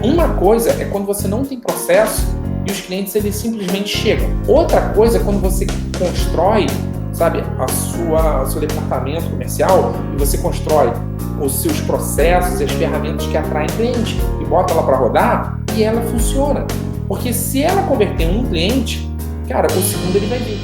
Uma coisa é quando você não tem processo e os clientes eles simplesmente chegam. Outra coisa é quando você constrói, sabe, o seu departamento comercial e você constrói os seus processos e as ferramentas que atraem cliente e bota ela para rodar e ela funciona. Porque se ela converter um cliente, cara, o segundo ele vai vir.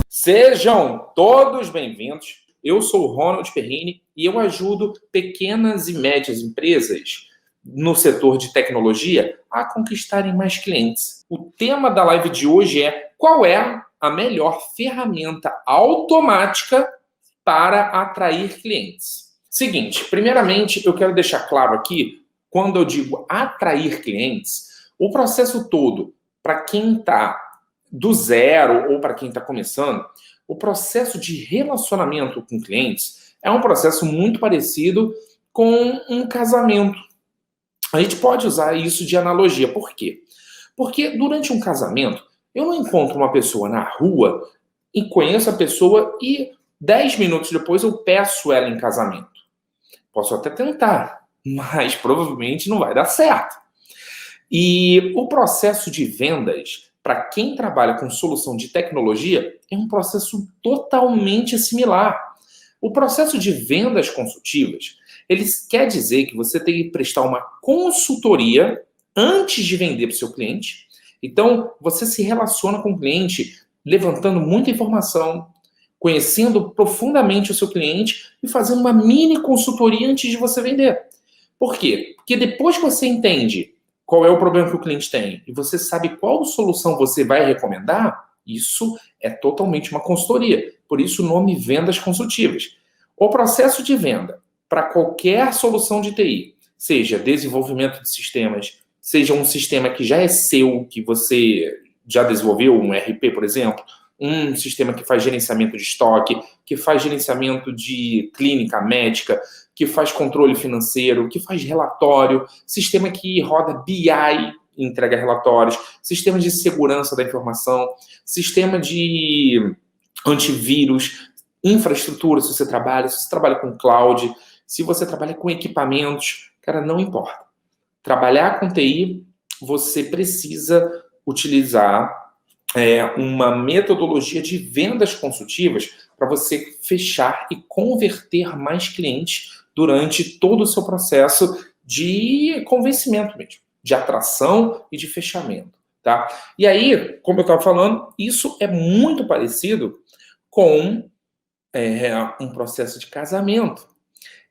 Sejam todos bem-vindos. Eu sou o Ronald Perrini e eu ajudo pequenas e médias empresas no setor de tecnologia a conquistarem mais clientes. O tema da live de hoje é: qual é a melhor ferramenta automática para atrair clientes? Seguinte, primeiramente eu quero deixar claro aqui, quando eu digo atrair clientes, o processo todo, para quem está do zero ou para quem está começando, o processo de relacionamento com clientes é um processo muito parecido com um casamento. A gente pode usar isso de analogia. Por quê? Porque durante um casamento, eu não encontro uma pessoa na rua e conheço a pessoa e 10 minutos depois eu peço ela em casamento. Posso até tentar, mas provavelmente não vai dar certo. E o processo de vendas, para quem trabalha com solução de tecnologia, é um processo totalmente similar. O processo de vendas consultivas, ele quer dizer que você tem que prestar uma consultoria antes de vender para o seu cliente. Então, você se relaciona com o cliente levantando muita informação, conhecendo profundamente o seu cliente e fazendo uma mini consultoria antes de você vender. Por quê? Porque depois que você entende qual é o problema que o cliente tem e você sabe qual solução você vai recomendar, isso é totalmente uma consultoria. Por isso o nome vendas consultivas. O processo de venda para qualquer solução de TI, seja desenvolvimento de sistemas, seja um sistema que já é seu, que você já desenvolveu, um ERP, por exemplo, um sistema que faz gerenciamento de estoque, que faz gerenciamento de clínica médica, que faz controle financeiro, que faz relatório, sistema que roda BI e entrega relatórios, sistema de segurança da informação, sistema de antivírus, infraestrutura, se você trabalha com cloud, se você trabalha com equipamentos, cara, não importa. Trabalhar com TI, você precisa utilizar uma metodologia de vendas consultivas para você fechar e converter mais clientes durante todo o seu processo de convencimento mesmo, de atração e de fechamento, tá? E aí, como eu estava falando, isso é muito parecido com um processo de casamento.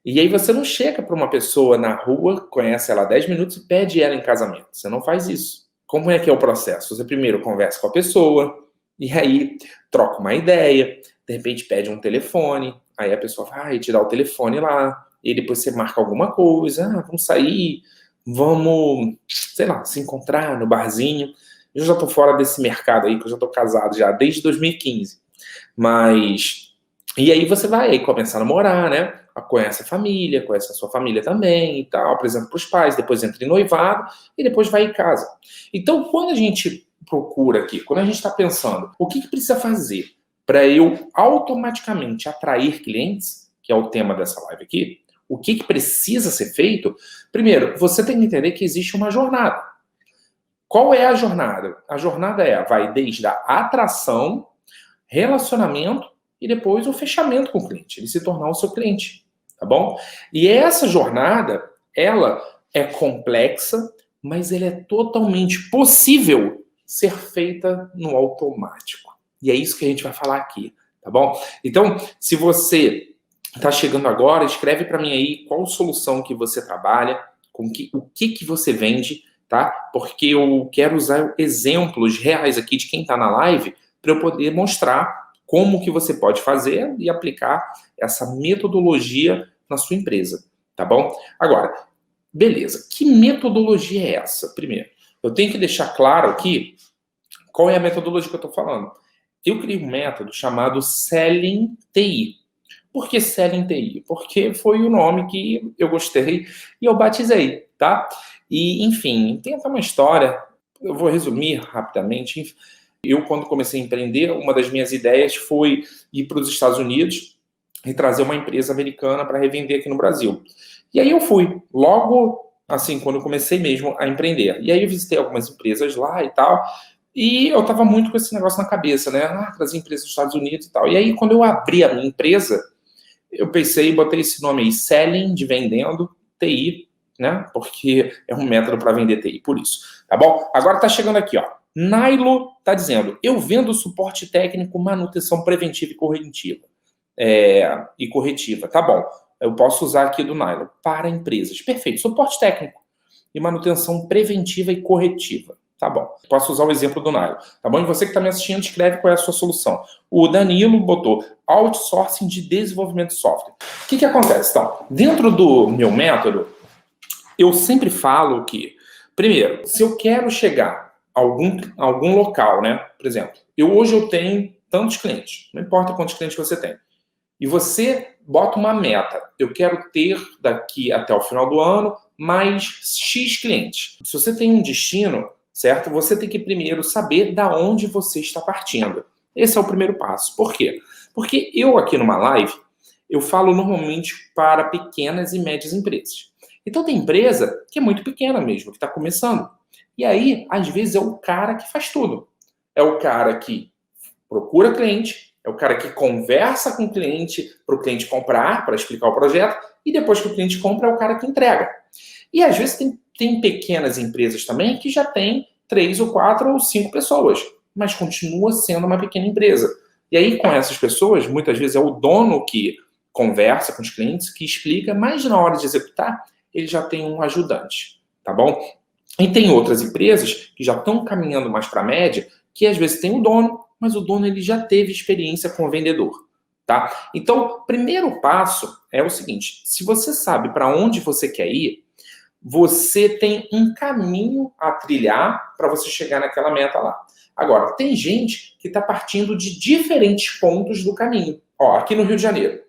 E aí você não chega para uma pessoa na rua, conhece ela há 10 minutos e pede ela em casamento. Você não faz isso. Como é que é o processo? Você primeiro conversa com a pessoa, e aí troca uma ideia, de repente pede um telefone, aí a pessoa vai te dar o telefone lá, e depois você marca alguma coisa, vamos sair, vamos, sei lá, se encontrar no barzinho. Eu já tô fora desse mercado aí, que eu já tô casado já desde 2015. Mas, e aí você vai começar a namorar, né? Conhece a família, conhece a sua família também e tal, apresenta para os pais, depois entra em noivado e depois vai em casa. Então, quando a gente procura aqui, quando a gente está pensando, o que precisa fazer para eu automaticamente atrair clientes, que é o tema dessa live aqui, o que precisa ser feito? Primeiro, você tem que entender que existe uma jornada. Qual é a jornada? A jornada vai desde a atração, relacionamento e depois o fechamento com o cliente, ele se tornar o seu cliente, tá bom? E essa jornada, ela é complexa, mas ela é totalmente possível ser feita no automático. E é isso que a gente vai falar aqui, tá bom? Então, se você está chegando agora, escreve para mim aí qual solução que você trabalha, o que você vende, tá? Porque eu quero usar exemplos reais aqui de quem está na live para eu poder mostrar como que você pode fazer e aplicar essa metodologia na sua empresa, tá bom? Agora, beleza, que metodologia é essa? Primeiro, eu tenho que deixar claro aqui qual é a metodologia que eu estou falando. Eu criei um método chamado Selling TI. Por que Selling TI? Porque foi o nome que eu gostei e eu batizei, tá? E, enfim, tem até uma história, eu vou resumir rapidamente. Eu, quando comecei a empreender, uma das minhas ideias foi ir para os Estados Unidos e trazer uma empresa americana para revender aqui no Brasil. E aí eu fui, logo assim, quando eu comecei mesmo a empreender. E aí eu visitei algumas empresas lá e tal, e eu estava muito com esse negócio na cabeça, né? Trazer empresas dos Estados Unidos e tal. E aí, quando eu abri a minha empresa, eu pensei e botei esse nome aí, Selling, de vendendo, TI, né? Porque é um método para vender TI, por isso. Tá bom? Agora tá chegando aqui, ó. Nailo tá dizendo, eu vendo suporte técnico, manutenção preventiva e corretiva. E corretiva. Tá bom. Eu posso usar aqui do Nailo para empresas. Perfeito. Suporte técnico e manutenção preventiva e corretiva. Tá bom. Posso usar o exemplo do Nailo. Tá bom? E você que está me assistindo, escreve qual é a sua solução. O Danilo botou outsourcing de desenvolvimento de software. O que acontece? Então, dentro do meu método, eu sempre falo que, primeiro, se eu quero chegar a algum local, né? Por exemplo, hoje eu tenho tantos clientes, não importa quantos clientes você tem. E você bota uma meta. Eu quero ter daqui até o final do ano mais X clientes. Se você tem um destino, certo? Você tem que primeiro saber da onde você está partindo. Esse é o primeiro passo. Por quê? Porque eu aqui numa live, eu falo normalmente para pequenas e médias empresas. Então tem empresa que é muito pequena mesmo, que está começando. E aí, às vezes, é o cara que faz tudo. É o cara que procura cliente, é o cara que conversa com o cliente para o cliente comprar, para explicar o projeto, e depois que o cliente compra, é o cara que entrega. E às vezes tem pequenas empresas também que já tem 3 ou 4 ou 5 pessoas, mas continua sendo uma pequena empresa. E aí, com essas pessoas, muitas vezes é o dono que conversa com os clientes, que explica, mas na hora de executar, ele já tem um ajudante, tá bom? E tem outras empresas que já estão caminhando mais para a média, que às vezes tem o dono, mas o dono ele já teve experiência com o vendedor, tá? Então, o primeiro passo é o seguinte, se você sabe para onde você quer ir, você tem um caminho a trilhar para você chegar naquela meta lá. Agora, tem gente que está partindo de diferentes pontos do caminho. Ó, aqui no Rio de Janeiro,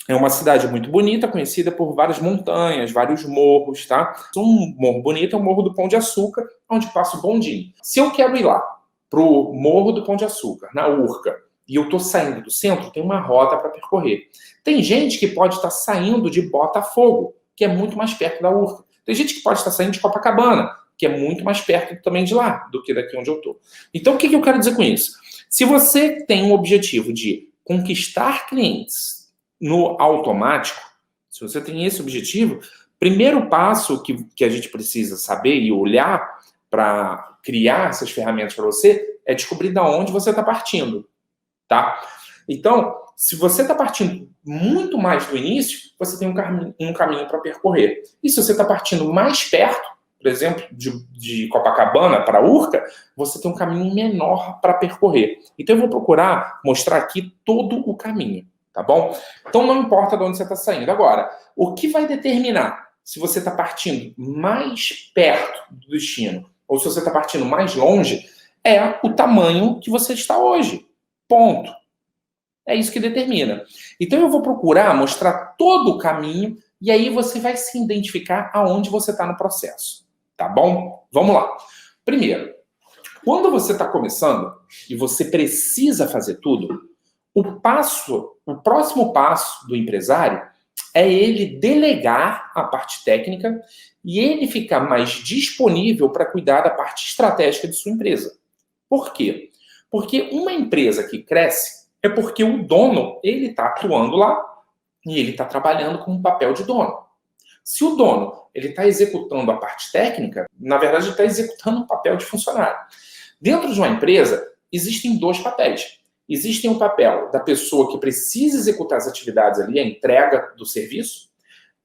é uma cidade muito bonita, conhecida por várias montanhas, vários morros, tá? Um morro bonito é o Morro do Pão de Açúcar, onde passa o bondinho. Se eu quero ir lá pro Morro do Pão de Açúcar, na Urca, e eu tô saindo do centro, tem uma rota para percorrer. Tem gente que pode estar saindo de Botafogo, que é muito mais perto da Urca. Tem gente que pode estar saindo de Copacabana, que é muito mais perto também de lá, do que daqui onde eu tô. Então, o que eu quero dizer com isso? Se você tem um objetivo de conquistar clientes no automático, se você tem esse objetivo, primeiro passo que a gente precisa saber e olhar para criar essas ferramentas para você é descobrir de onde você está partindo, tá? Então, se você está partindo muito mais do início, você tem um caminho para percorrer. E se você está partindo mais perto, por exemplo, de Copacabana para Urca, você tem um caminho menor para percorrer. Então, eu vou procurar mostrar aqui todo o caminho, tá bom? Então, não importa de onde você está saindo. Agora, o que vai determinar se você está partindo mais perto do destino ou se você está partindo mais longe é o tamanho que você está hoje. Ponto. É isso que determina. Então eu vou procurar mostrar todo o caminho e aí você vai se identificar aonde você está no processo. Tá bom? Vamos lá. Primeiro, quando você está começando e você precisa fazer tudo, o próximo passo do empresário é ele delegar a parte técnica e ele ficar mais disponível para cuidar da parte estratégica de sua empresa. Por quê? Porque uma empresa que cresce é porque o dono ele está atuando lá e ele está trabalhando com um papel de dono. Se o dono ele está executando a parte técnica, na verdade ele está executando um papel de funcionário. Dentro de uma empresa existem 2 papéis. Existe um papel da pessoa que precisa executar as atividades ali, a entrega do serviço,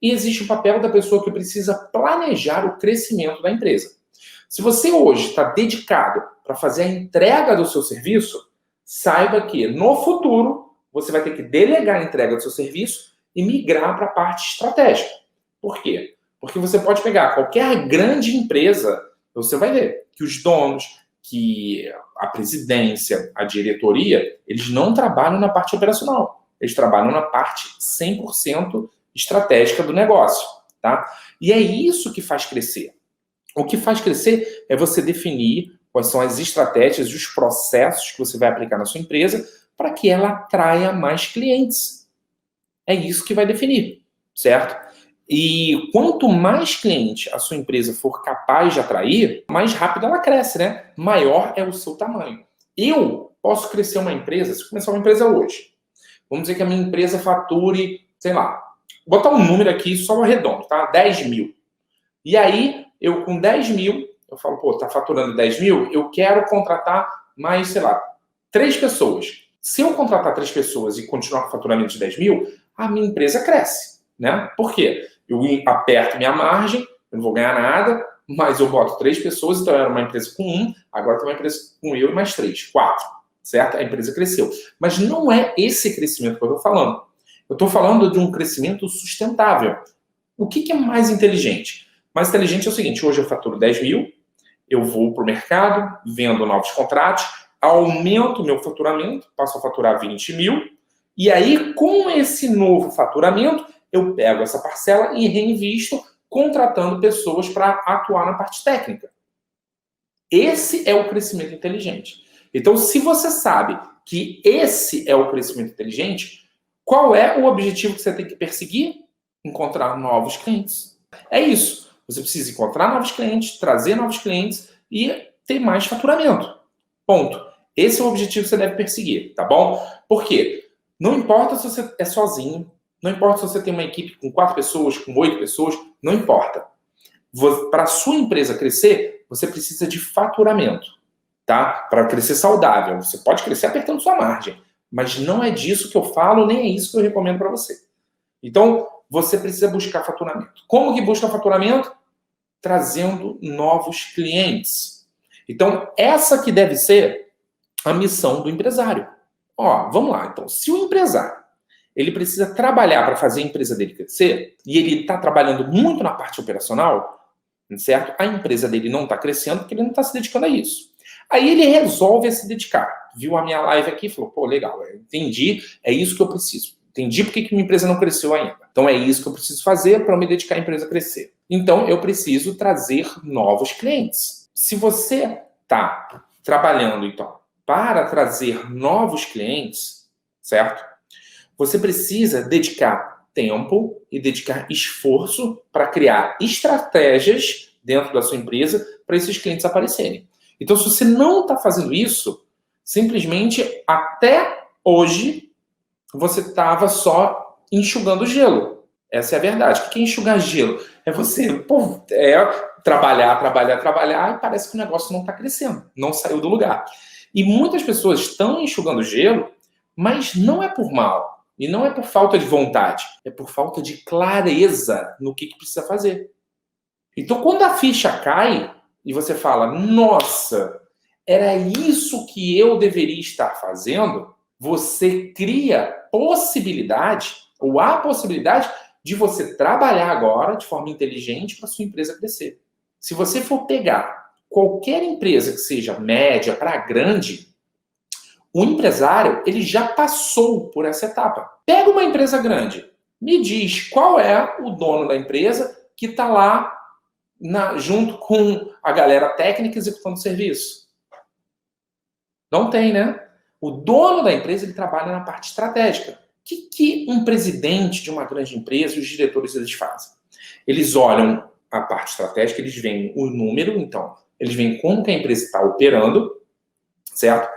e existe o papel da pessoa que precisa planejar o crescimento da empresa. Se você hoje está dedicado para fazer a entrega do seu serviço, saiba que no futuro você vai ter que delegar a entrega do seu serviço e migrar para a parte estratégica. Por quê? Porque você pode pegar qualquer grande empresa, você vai ver que os donos, que a presidência, a diretoria, eles não trabalham na parte operacional. Eles trabalham na parte 100% estratégica do negócio, tá? E é isso que faz crescer. O que faz crescer é você definir quais são as estratégias e os processos que você vai aplicar na sua empresa para que ela atraia mais clientes. É isso que vai definir, certo? E quanto mais cliente a sua empresa for capaz de atrair, mais rápido ela cresce, né? Maior é o seu tamanho. Eu posso crescer uma empresa, se eu começar uma empresa hoje, vamos dizer que a minha empresa fature, sei lá, vou botar um número aqui só arredondo, tá? 10 mil. E aí, eu com 10 mil, eu falo, pô, tá faturando 10 mil, eu quero contratar mais, sei lá, 3 pessoas. Se eu contratar 3 pessoas e continuar com o faturamento de 10 mil, a minha empresa cresce, né? Por quê? Eu aperto minha margem, eu não vou ganhar nada, mas eu boto 3 pessoas, então eu era uma empresa com 1, agora tem uma empresa com eu e mais 3, 4, certo? A empresa cresceu. Mas não é esse crescimento que eu estou falando. Eu estou falando de um crescimento sustentável. O que é mais inteligente? Mais inteligente é o seguinte, hoje eu faturo 10 mil, eu vou para o mercado, vendo novos contratos, aumento o meu faturamento, passo a faturar 20 mil, e aí com esse novo faturamento, eu pego essa parcela e reinvisto contratando pessoas para atuar na parte técnica. Esse é o crescimento inteligente. Então, se você sabe que esse é o crescimento inteligente, qual é o objetivo que você tem que perseguir? Encontrar novos clientes. É isso. Você precisa encontrar novos clientes, trazer novos clientes e ter mais faturamento. Ponto. Esse é o objetivo que você deve perseguir, tá bom? Por quê? Não importa se você é sozinho, não importa se você tem uma equipe com 4 pessoas, com 8 pessoas, não importa. Para a sua empresa crescer, você precisa de faturamento, tá? Para crescer saudável. Você pode crescer apertando sua margem, mas não é disso que eu falo, nem é isso que eu recomendo para você. Então, você precisa buscar faturamento. Como que busca faturamento? Trazendo novos clientes. Então, essa que deve ser a missão do empresário. Ó, vamos lá. Então, se o empresário ele precisa trabalhar para fazer a empresa dele crescer, e ele está trabalhando muito na parte operacional, certo? A empresa dele não está crescendo porque ele não está se dedicando a isso. Aí ele resolve se dedicar. Viu a minha live aqui e falou, pô, legal, eu entendi, é isso que eu preciso. Entendi por que minha empresa não cresceu ainda. Então é isso que eu preciso fazer para me dedicar à empresa a crescer. Então eu preciso trazer novos clientes. Se você está trabalhando, então, para trazer novos clientes, certo? Você precisa dedicar tempo e dedicar esforço para criar estratégias dentro da sua empresa para esses clientes aparecerem. Então, se você não está fazendo isso, simplesmente até hoje você estava só enxugando gelo. Essa é a verdade. O que é enxugar gelo? É você trabalhar e parece que o negócio não está crescendo, não saiu do lugar. E muitas pessoas estão enxugando gelo, mas não é por mal. E não é por falta de vontade, é por falta de clareza no que precisa fazer. Então, quando a ficha cai e você fala, nossa, era isso que eu deveria estar fazendo, você cria possibilidade, ou a possibilidade, de você trabalhar agora de forma inteligente para sua empresa crescer. Se você for pegar qualquer empresa que seja média para grande, o empresário, ele já passou por essa etapa. Pega uma empresa grande, me diz qual é o dono da empresa que está lá junto com a galera técnica executando o serviço. Não tem, né? O dono da empresa, ele trabalha na parte estratégica. O que um presidente de uma grande empresa e os diretores eles fazem? Eles olham a parte estratégica, eles veem o número, então, eles veem como que a empresa está operando, certo?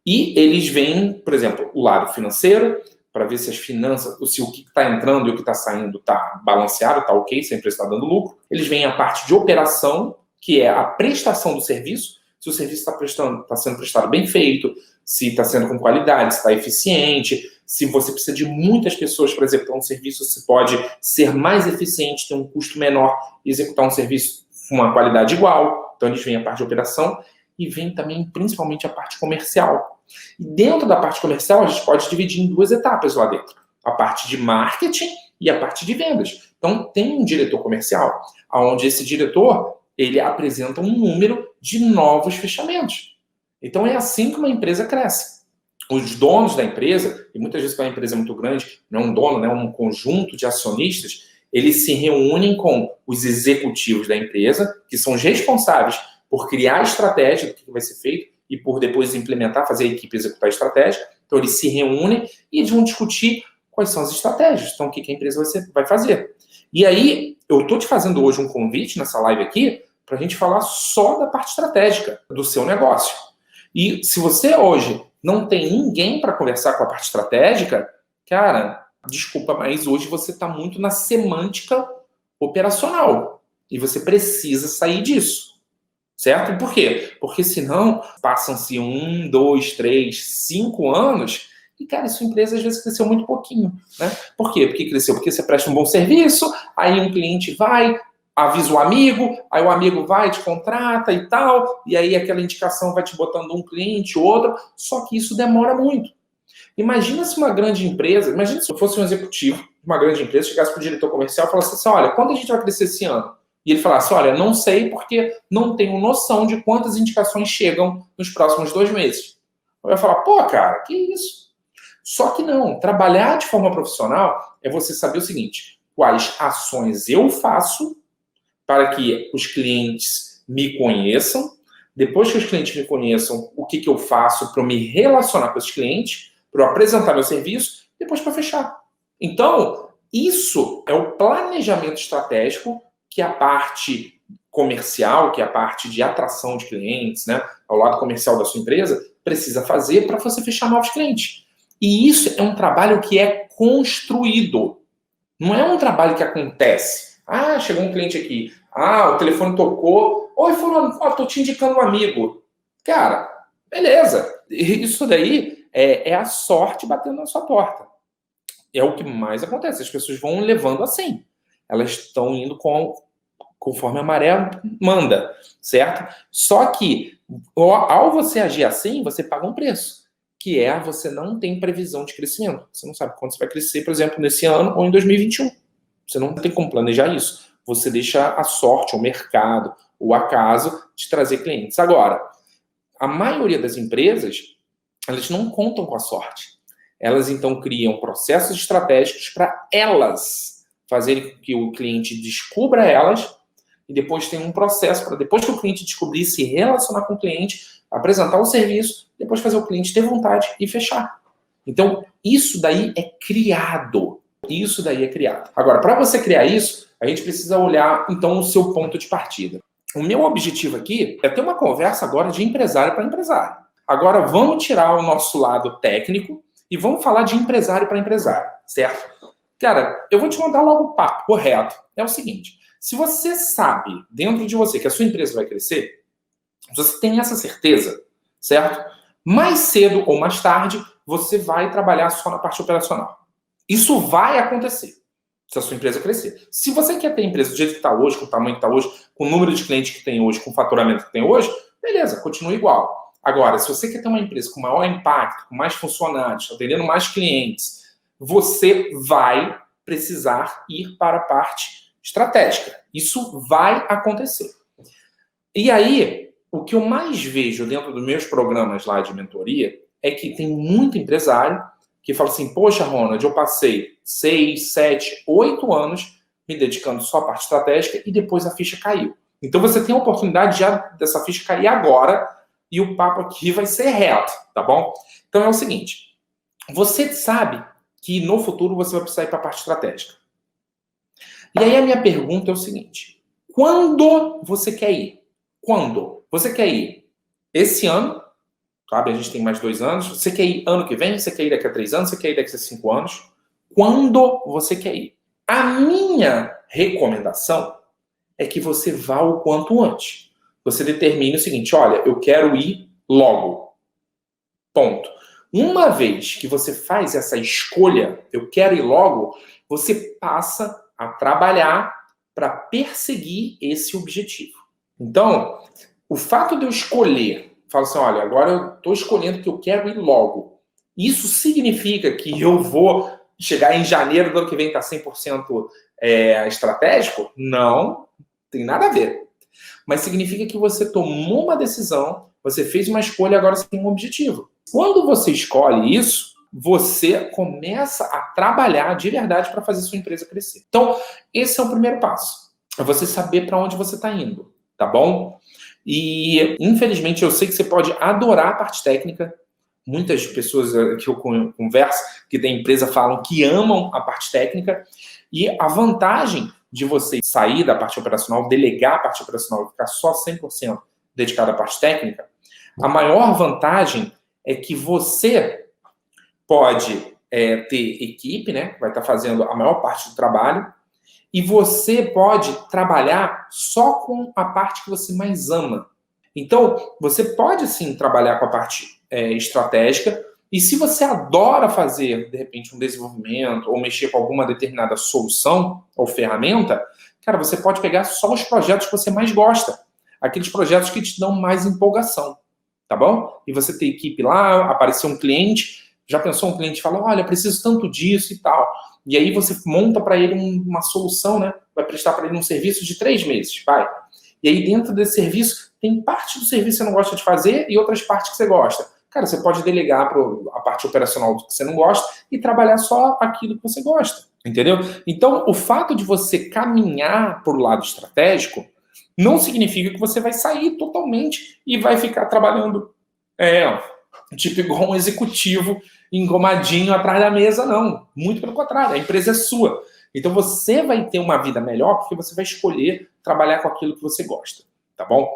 E eles veem, por exemplo, o lado financeiro, para ver se as finanças, se o que está entrando e o que está saindo está balanceado, está ok, se a empresa está dando lucro. Eles veem a parte de operação, que é a prestação do serviço, se o serviço está sendo prestado bem feito, se está sendo com qualidade, se está eficiente, se você precisa de muitas pessoas para executar um serviço, você pode ser mais eficiente, ter um custo menor e executar um serviço com uma qualidade igual. Então, eles veem a parte de operação e vem também, principalmente, a parte comercial. E dentro da parte comercial, a gente pode dividir em 2 etapas lá dentro. A parte de marketing e a parte de vendas. Então, tem um diretor comercial, onde esse diretor, ele apresenta um número de novos fechamentos. Então, é assim que uma empresa cresce. Os donos da empresa, e muitas vezes quando a empresa é muito grande, não é um dono, né, um conjunto de acionistas, eles se reúnem com os executivos da empresa, que são os responsáveis por criar a estratégia do que vai ser feito e por depois implementar, fazer a equipe executar a estratégia. Então, eles se reúnem e eles vão discutir quais são as estratégias. Então, o que a empresa vai fazer. E aí, eu estou te fazendo hoje um convite nessa live aqui para a gente falar só da parte estratégica do seu negócio. E se você hoje não tem ninguém para conversar com a parte estratégica, cara, desculpa, mas hoje você está muito na semântica operacional. E você precisa sair disso. Certo? Por quê? Porque senão passam-se 1, 2, 3, 5 anos e, cara, sua empresa às vezes cresceu muito pouquinho, né? Por quê? Porque cresceu? Porque você presta um bom serviço, aí um cliente vai, avisa o amigo, aí o amigo vai, te contrata e tal, e aí aquela indicação vai te botando um cliente, outro, só que isso demora muito. Imagina se uma grande empresa, imagina se eu fosse um executivo de uma grande empresa, chegasse para o diretor comercial e falasse assim, olha, quando a gente vai crescer esse ano? E ele falasse, olha, não sei porque não tenho noção de quantas indicações chegam nos próximos 2 meses. Eu ia falar, pô, cara, que isso? Só que não, trabalhar de forma profissional é você saber o seguinte, quais ações eu faço para que os clientes me conheçam, depois que os clientes me conheçam, o que eu faço para me relacionar com esses clientes, para eu apresentar meu serviço, depois para fechar. Então, isso é o planejamento estratégico que a parte comercial, que é a parte de atração de clientes, né, ao lado comercial da sua empresa, precisa fazer para você fechar novos clientes. E isso é um trabalho que é construído. Não é um trabalho que acontece. Ah, chegou um cliente aqui. Ah, o telefone tocou. Oi, fulano, tô te indicando um amigo. Cara, beleza. Isso daí é a sorte batendo na sua porta. É o que mais acontece. As pessoas vão levando assim. Elas estão indo conforme a maré manda, certo? Só que, ao você agir assim, você paga um preço, que é você não tem previsão de crescimento. Você não sabe quando você vai crescer, por exemplo, nesse ano ou em 2021. Você não tem como planejar isso. Você deixa a sorte, o mercado, o acaso de trazer clientes. Agora, a maioria das empresas, elas não contam com a sorte. Elas, então, criam processos estratégicos para elas fazerem com que o cliente descubra elas e depois tem um processo para, depois que o cliente descobrir, se relacionar com o cliente, apresentar o serviço, depois fazer o cliente ter vontade e fechar. Então, isso daí é criado. Isso daí é criado. Agora, para você criar isso, a gente precisa olhar, então, o seu ponto de partida. O meu objetivo aqui é ter uma conversa agora de empresário para empresário. Agora, vamos tirar o nosso lado técnico e vamos falar de empresário para empresário, certo? Cara, eu vou te mandar logo o papo correto. É o seguinte, se você sabe dentro de você que a sua empresa vai crescer, você tem essa certeza, certo? Mais cedo ou mais tarde, você vai trabalhar só na parte operacional. Isso vai acontecer se a sua empresa crescer. Se você quer ter empresa do jeito que está hoje, com o tamanho que está hoje, com o número de clientes que tem hoje, com o faturamento que tem hoje, beleza, continua igual. Agora, se você quer ter uma empresa com maior impacto, com mais funcionários, atendendo mais clientes, você vai precisar ir para a parte estratégica. Isso vai acontecer. E aí, o que eu mais vejo dentro dos meus programas lá de mentoria é que tem muito empresário que fala assim, poxa, Ronald, eu passei 6, 7, 8 anos me dedicando só à parte estratégica e depois a ficha caiu. Então você tem a oportunidade já dessa ficha cair agora e o papo aqui vai ser reto, tá bom? Então é o seguinte, você sabe que no futuro você vai precisar ir para a parte estratégica. E aí a minha pergunta é o seguinte, quando você quer ir? Quando? Você quer ir esse ano? Sabe, a gente tem mais 2 anos. Você quer ir ano que vem? Você quer ir daqui a 3 anos? Você quer ir daqui a 5 anos? Quando você quer ir? A minha recomendação é que você vá o quanto antes. Você determine o seguinte, olha, eu quero ir logo. Ponto. Uma vez que você faz essa escolha, eu quero ir logo, você passa a trabalhar para perseguir esse objetivo. Então, o fato de eu escolher, falo assim, olha, agora eu estou escolhendo que eu quero ir logo. Isso significa que eu vou chegar em janeiro do ano que vem e estar 100% estratégico? Não, tem nada a ver. Mas significa que você tomou uma decisão, você fez uma escolha, agora você tem um objetivo. Quando você escolhe isso, você começa a trabalhar de verdade para fazer sua empresa crescer. Então, esse é o primeiro passo. É você saber para onde você está indo, tá bom? E, infelizmente, eu sei que você pode adorar a parte técnica. Muitas pessoas que eu converso, que têm empresa, falam que amam a parte técnica. E a vantagem de você sair da parte operacional, delegar a parte operacional e ficar só 100% dedicado à parte técnica, a maior vantagem é que você pode ter equipe, né, que vai estar fazendo a maior parte do trabalho, e você pode trabalhar só com a parte que você mais ama. Então, você pode, sim, trabalhar com a parte estratégica, e se você adora fazer, de repente, um desenvolvimento ou mexer com alguma determinada solução ou ferramenta, cara, você pode pegar só os projetos que você mais gosta, aqueles projetos que te dão mais empolgação, tá bom? E você tem equipe lá, apareceu um cliente, já pensou um cliente fala, olha, preciso tanto disso e tal. E aí você monta para ele uma solução, né? Vai prestar para ele um serviço de 3 meses, vai. E aí dentro desse serviço, tem parte do serviço que você não gosta de fazer e outras partes que você gosta. Cara, você pode delegar para a parte operacional do que você não gosta e trabalhar só aquilo que você gosta, entendeu? Então, o fato de você caminhar para o lado estratégico não significa que você vai sair totalmente e vai ficar trabalhando tipo igual um executivo engomadinho atrás da mesa, não. Muito pelo contrário, a empresa é sua. Então você vai ter uma vida melhor porque você vai escolher trabalhar com aquilo que você gosta, tá bom?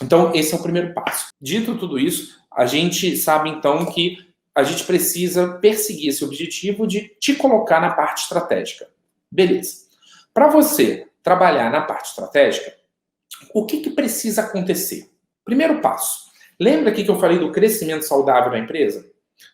Então esse é o primeiro passo. Dito tudo isso, a gente sabe então que a gente precisa perseguir esse objetivo de te colocar na parte estratégica. Beleza. Para você trabalhar na parte estratégica, o que precisa acontecer? Primeiro passo. Lembra aqui que eu falei do crescimento saudável da empresa?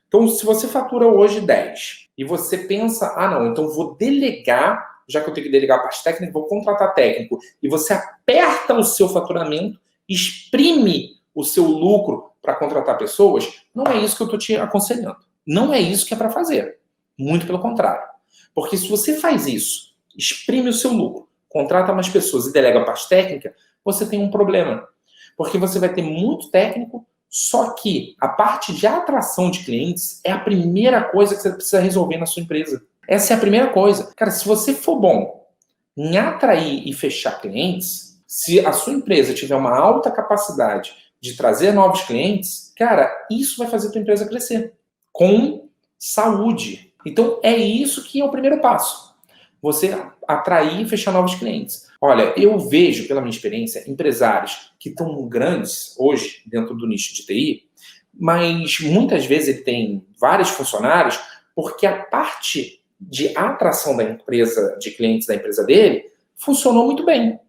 Então, se você fatura hoje 10 e você pensa, não, então vou delegar, já que eu tenho que delegar a parte técnica, vou contratar técnico, e você aperta o seu faturamento, exprime o seu lucro para contratar pessoas, não é isso que eu estou te aconselhando. Não é isso que é para fazer. Muito pelo contrário. Porque se você faz isso, exprime o seu lucro, contrata mais pessoas e delega a parte técnica, você tem um problema. Porque você vai ter muito técnico, só que a parte de atração de clientes é a primeira coisa que você precisa resolver na sua empresa. Essa é a primeira coisa. Cara, se você for bom em atrair e fechar clientes, se a sua empresa tiver uma alta capacidade de trazer novos clientes, cara, isso vai fazer a tua empresa crescer com saúde. Então, é isso que é o primeiro passo. Você atrair e fechar novos clientes. Olha, eu vejo, pela minha experiência, empresários que estão grandes hoje dentro do nicho de TI, mas muitas vezes ele tem vários funcionários porque a parte de atração da empresa, de clientes da empresa dele, funcionou muito bem.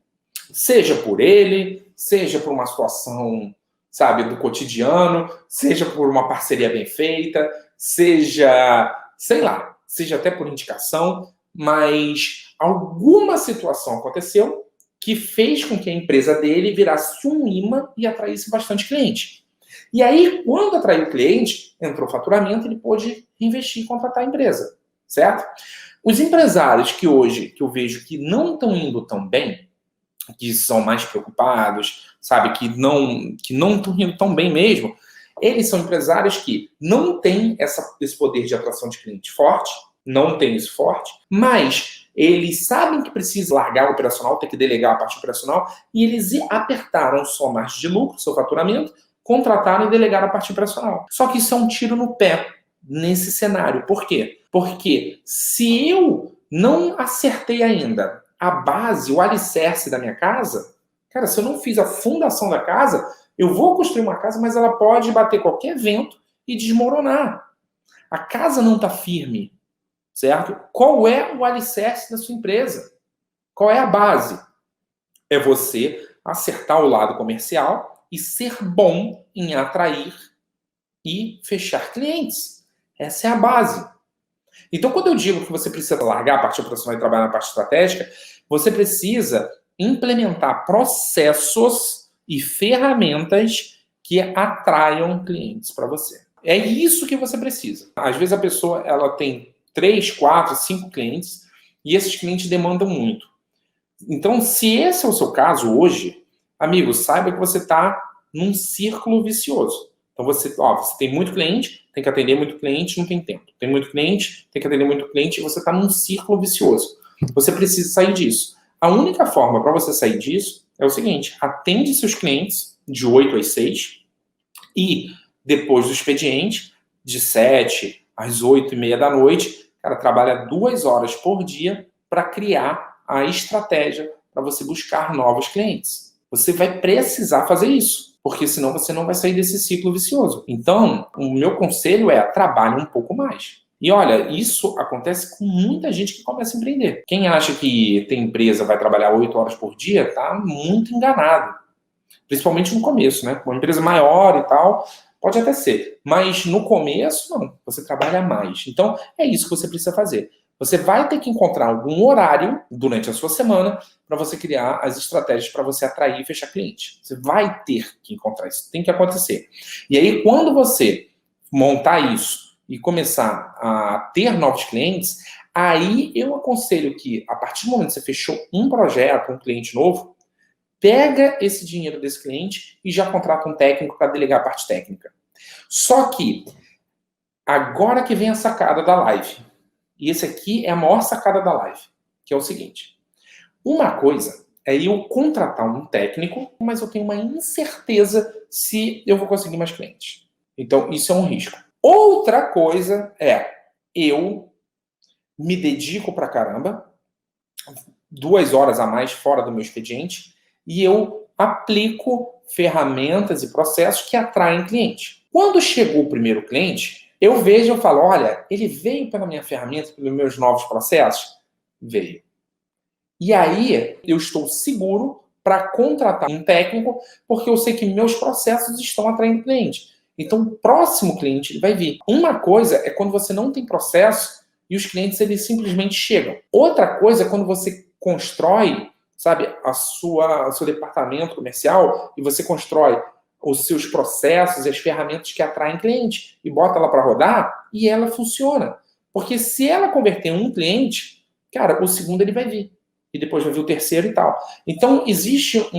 Seja por ele, seja por uma situação, sabe, do cotidiano, seja por uma parceria bem feita, seja, sei lá, seja até por indicação, mas alguma situação aconteceu que fez com que a empresa dele virasse um imã e atraísse bastante cliente. E aí, quando atraiu o cliente, entrou o faturamento, ele pôde investir e contratar a empresa, certo? Os empresários que hoje, que eu vejo que não estão indo tão bem, que são mais preocupados, sabe, que não estão indo tão bem mesmo, eles são empresários que não têm esse poder de atração de cliente forte, não tem isso forte, mas eles sabem que precisa largar o operacional, tem que delegar a parte operacional, e eles apertaram sua margem de lucro, seu faturamento, contrataram e delegaram a parte operacional. Só que isso é um tiro no pé nesse cenário. Por quê? Porque se eu não acertei ainda a base, o alicerce da minha casa, cara, se eu não fiz a fundação da casa, eu vou construir uma casa, mas ela pode bater qualquer vento e desmoronar. A casa não está firme, certo? Qual é o alicerce da sua empresa? Qual é a base? É você acertar o lado comercial e ser bom em atrair e fechar clientes. Essa é a base. Então, quando eu digo que você precisa largar a parte operacional e trabalhar na parte estratégica, você precisa implementar processos e ferramentas que atraiam clientes para você. É isso que você precisa. Às vezes a pessoa ela tem 3, 4, 5 clientes e esses clientes demandam muito. Então, se esse é o seu caso hoje, amigo, saiba que você está num círculo vicioso. Então, você tem muito cliente, tem que atender muito cliente, não tem tempo. Tem muito cliente, tem que atender muito cliente, e você está num círculo vicioso. Você precisa sair disso. A única forma para você sair disso é o seguinte: atende seus clientes de 8 às 6 e depois do expediente, de 7 às 8:30 da noite, cara, trabalha 2 horas por dia para criar a estratégia para você buscar novos clientes. Você vai precisar fazer isso, porque senão você não vai sair desse ciclo vicioso. Então, o meu conselho é trabalhe um pouco mais. E olha, isso acontece com muita gente que começa a empreender. Quem acha que tem empresa vai trabalhar 8 horas por dia, está muito enganado. Principalmente no começo, né? Uma empresa maior e tal, pode até ser. Mas no começo, não. Você trabalha mais. Então, é isso que você precisa fazer. Você vai ter que encontrar algum horário durante a sua semana para você criar as estratégias para você atrair e fechar cliente. Você vai ter que encontrar isso. Tem que acontecer. E aí, quando você montar isso e começar a ter novos clientes, aí eu aconselho que, a partir do momento que você fechou um projeto, um cliente novo, pega esse dinheiro desse cliente e já contrata um técnico para delegar a parte técnica. Só que, agora que vem a sacada da live, e esse aqui é a maior sacada da live, que é o seguinte. Uma coisa é eu contratar um técnico, mas eu tenho uma incerteza se eu vou conseguir mais clientes. Então, isso é um risco. Outra coisa é eu me dedico pra caramba, 2 horas a mais fora do meu expediente, e eu aplico ferramentas e processos que atraem cliente. Quando chegou o primeiro cliente, eu vejo, eu falo, olha, ele veio pela minha ferramenta, pelos meus novos processos? Veio. E aí, eu estou seguro para contratar um técnico, porque eu sei que meus processos estão atraindo cliente. Então, o próximo cliente ele vai vir. Uma coisa é quando você não tem processo e os clientes eles simplesmente chegam. Outra coisa é quando você constrói, sabe, o seu departamento comercial e você constrói os seus processos e as ferramentas que atraem cliente e bota ela para rodar e ela funciona. Porque se ela converter um cliente, cara, o segundo ele vai vir. E depois vai vir o terceiro e tal. Então, existe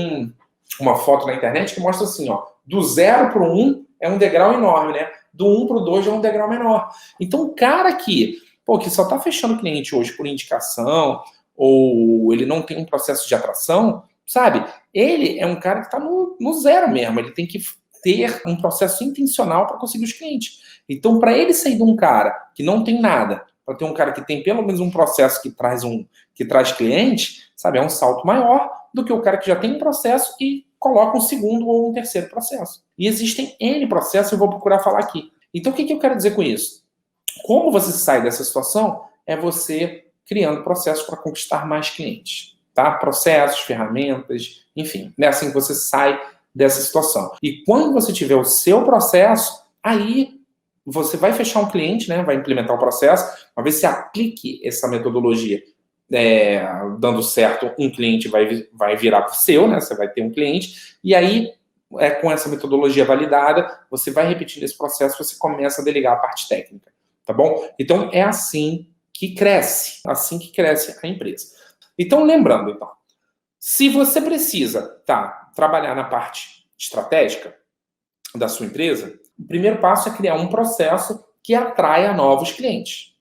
uma foto na internet que mostra assim, ó, do 0 para o 1 é um degrau enorme, né? Do 1 para o 2 é um degrau menor. Então, o cara que só está fechando cliente hoje por indicação, ou ele não tem um processo de atração, sabe? Ele é um cara que está no zero mesmo. Ele tem que ter um processo intencional para conseguir os clientes. Então, para ele sair de um cara que não tem nada, para ter um cara que tem pelo menos um processo que traz cliente, sabe? É um salto maior do que o cara que já tem um processo e coloca um segundo ou um terceiro processo. E existem N processos, eu vou procurar falar aqui. Então, o que eu quero dizer com isso? Como você sai dessa situação é você criando processos para conquistar mais clientes, tá? Processos, ferramentas, enfim. É assim que você sai dessa situação. E quando você tiver o seu processo, aí você vai fechar um cliente, né? Vai implementar o processo, uma vez que você aplique essa metodologia dando certo, um cliente vai virar para o seu, né? Você vai ter um cliente, e aí, com essa metodologia validada, você vai repetindo esse processo, você começa a delegar a parte técnica, tá bom? Então, é assim que cresce a empresa. Então, lembrando, então, se você precisa trabalhar na parte estratégica da sua empresa, o primeiro passo é criar um processo que atraia novos clientes.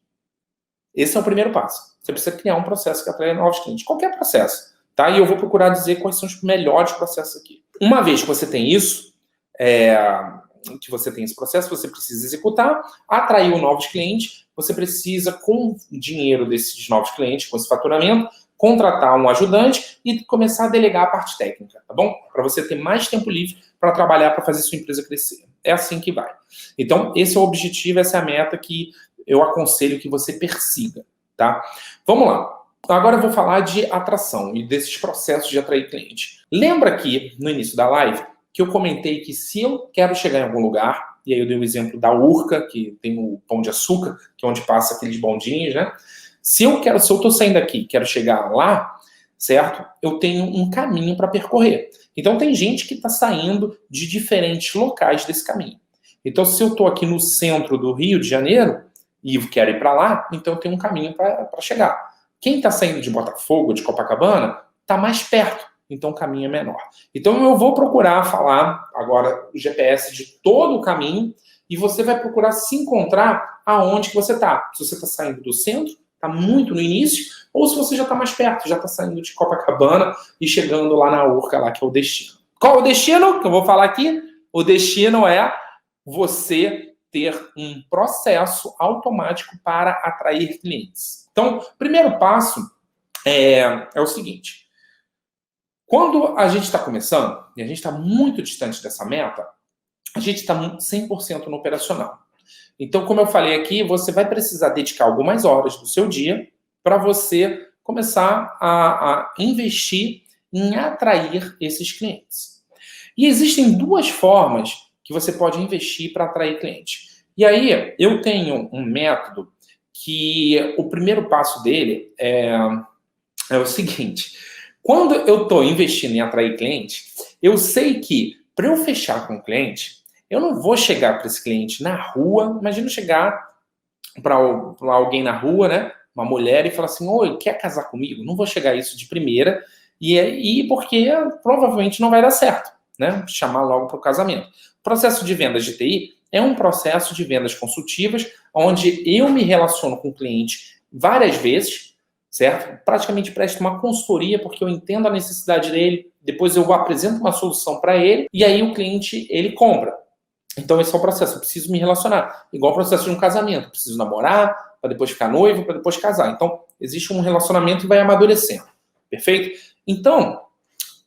Esse é o primeiro passo. Você precisa criar um processo que atraia novos clientes. Qualquer processo, tá? E eu vou procurar dizer quais são os melhores processos aqui. Uma vez que você tem isso, que você tem esse processo, você precisa executar, atrair novos clientes, você precisa, com o dinheiro desses novos clientes, com esse faturamento, contratar um ajudante e começar a delegar a parte técnica, tá bom? Para você ter mais tempo livre para trabalhar, para fazer sua empresa crescer. É assim que vai. Então, esse é o objetivo, essa é a meta que eu aconselho que você persiga, tá? Vamos lá. Agora eu vou falar de atração e desses processos de atrair cliente. Lembra aqui, no início da live, que eu comentei que se eu quero chegar em algum lugar, e aí eu dei o exemplo da Urca, que tem o Pão de Açúcar, que é onde passa aqueles bondinhos, né? Se eu estou saindo daqui, quero chegar lá, certo? Eu tenho um caminho para percorrer. Então tem gente que está saindo de diferentes locais desse caminho. Então se eu estou aqui no centro do Rio de Janeiro e quero ir para lá, então eu tenho um caminho para chegar. Quem está saindo de Botafogo, de Copacabana, está mais perto. Então o caminho é menor. Então eu vou procurar falar agora o GPS de todo o caminho e você vai procurar se encontrar aonde que você está. Se você está saindo do centro, está muito no início, ou se você já está mais perto, já está saindo de Copacabana e chegando lá na Urca, lá que é o destino. Qual é o destino que eu vou falar aqui? O destino é você ter um processo automático para atrair clientes. Então, primeiro passo é o seguinte. Quando a gente está começando, e a gente está muito distante dessa meta, a gente está 100% no operacional. Então, como eu falei aqui, você vai precisar dedicar algumas horas do seu dia para você começar a investir em atrair esses clientes. E existem duas formas que você pode investir para atrair clientes. E aí, eu tenho um método que o primeiro passo dele é o seguinte. Quando eu estou investindo em atrair cliente, eu sei que para eu fechar com o cliente, eu não vou chegar para esse cliente na rua, imagina chegar para alguém na rua, né, uma mulher, e falar assim, oi, quer casar comigo? Não vou chegar a isso de primeira, e porque provavelmente não vai dar certo, né, chamar logo para o casamento. O processo de vendas de TI é um processo de vendas consultivas, onde eu me relaciono com o cliente várias vezes, certo? Praticamente presto uma consultoria, porque eu entendo a necessidade dele, depois eu apresento uma solução para ele, e aí o cliente, ele compra. Então, esse é o processo. Eu preciso me relacionar. Igual o processo de um casamento. Eu preciso namorar, para depois ficar noivo, para depois casar. Então, existe um relacionamento que vai amadurecendo. Perfeito? Então,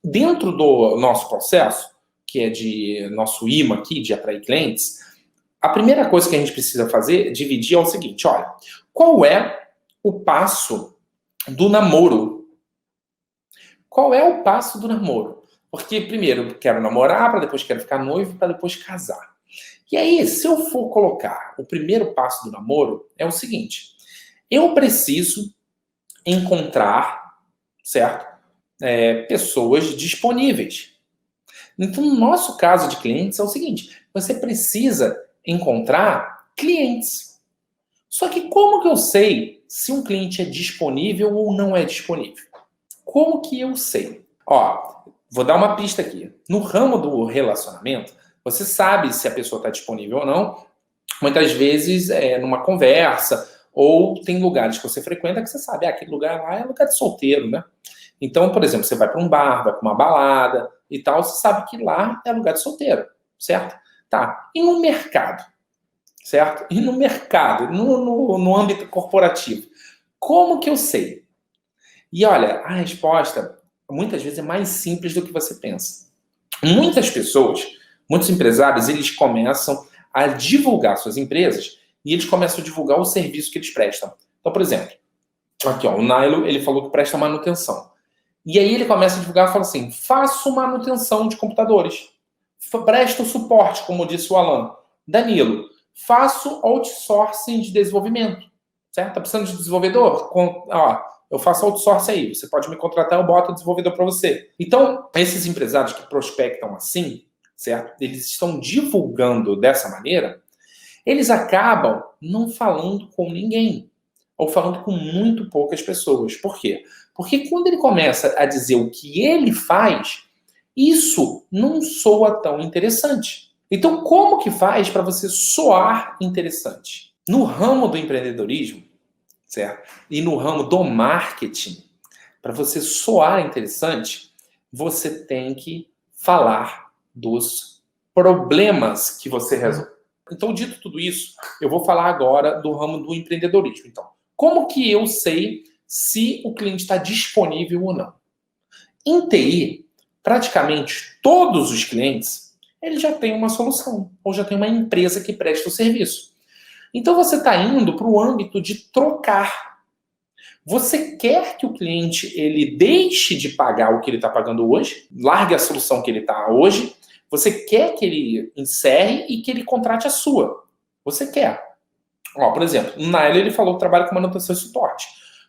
dentro do nosso processo, que é de nosso imã aqui, de atrair clientes, a primeira coisa que a gente precisa fazer, dividir, é o seguinte. Olha, qual é o passo do namoro? Qual é o passo do namoro? Porque, primeiro, eu quero namorar, para depois quero ficar noivo, para depois casar. E aí, se eu for colocar o primeiro passo do namoro, é o seguinte. Eu preciso encontrar, certo? Pessoas disponíveis. Então, no nosso caso de clientes, é o seguinte. Você precisa encontrar clientes. Só que como que eu sei se um cliente é disponível ou não é disponível? Como que eu sei? Ó, vou dar uma pista aqui. No ramo do relacionamento, você sabe se a pessoa está disponível ou não. Muitas vezes numa conversa, ou tem lugares que você frequenta que você sabe, aquele lugar lá é lugar de solteiro, né? Então, por exemplo, você vai para um bar, vai para uma balada e tal, você sabe que lá é lugar de solteiro, certo? Tá. E no mercado, certo? E no mercado, no âmbito corporativo, como que eu sei? E olha, a resposta muitas vezes é mais simples do que você pensa. Muitas pessoas, muitos empresários, eles começam a divulgar suas empresas e eles começam a divulgar o serviço que eles prestam. Então, por exemplo, aqui ó, o Nailo, ele falou que presta manutenção. E aí ele começa a divulgar e fala assim, faço manutenção de computadores. Presto suporte, como disse o Alan. Danilo, faço outsourcing de desenvolvimento. Certo? Tá precisando de desenvolvedor? Eu faço outsourcing aí. Você pode me contratar, eu boto o desenvolvedor para você. Então, esses empresários que prospectam assim, certo? Eles estão divulgando dessa maneira, eles acabam não falando com ninguém. Ou falando com muito poucas pessoas. Por quê? Porque quando ele começa a dizer o que ele faz, isso não soa tão interessante. Então, como que faz para você soar interessante? No ramo do empreendedorismo, certo? E no ramo do marketing, para você soar interessante, você tem que falar dos problemas que você resolve. Então, dito tudo isso, eu vou falar agora do ramo do empreendedorismo. Então, como que eu sei se o cliente está disponível ou não? Em TI, praticamente todos os clientes, eles já têm uma solução, ou já tem uma empresa que presta o serviço. Então, você está indo para o âmbito de trocar. Você quer que o cliente ele deixe de pagar o que ele está pagando hoje, largue a solução que ele está hoje, você quer que ele encerre e que ele contrate a sua. Você quer. Ó, por exemplo, o Nail, ele falou que trabalha com manutenção e suporte.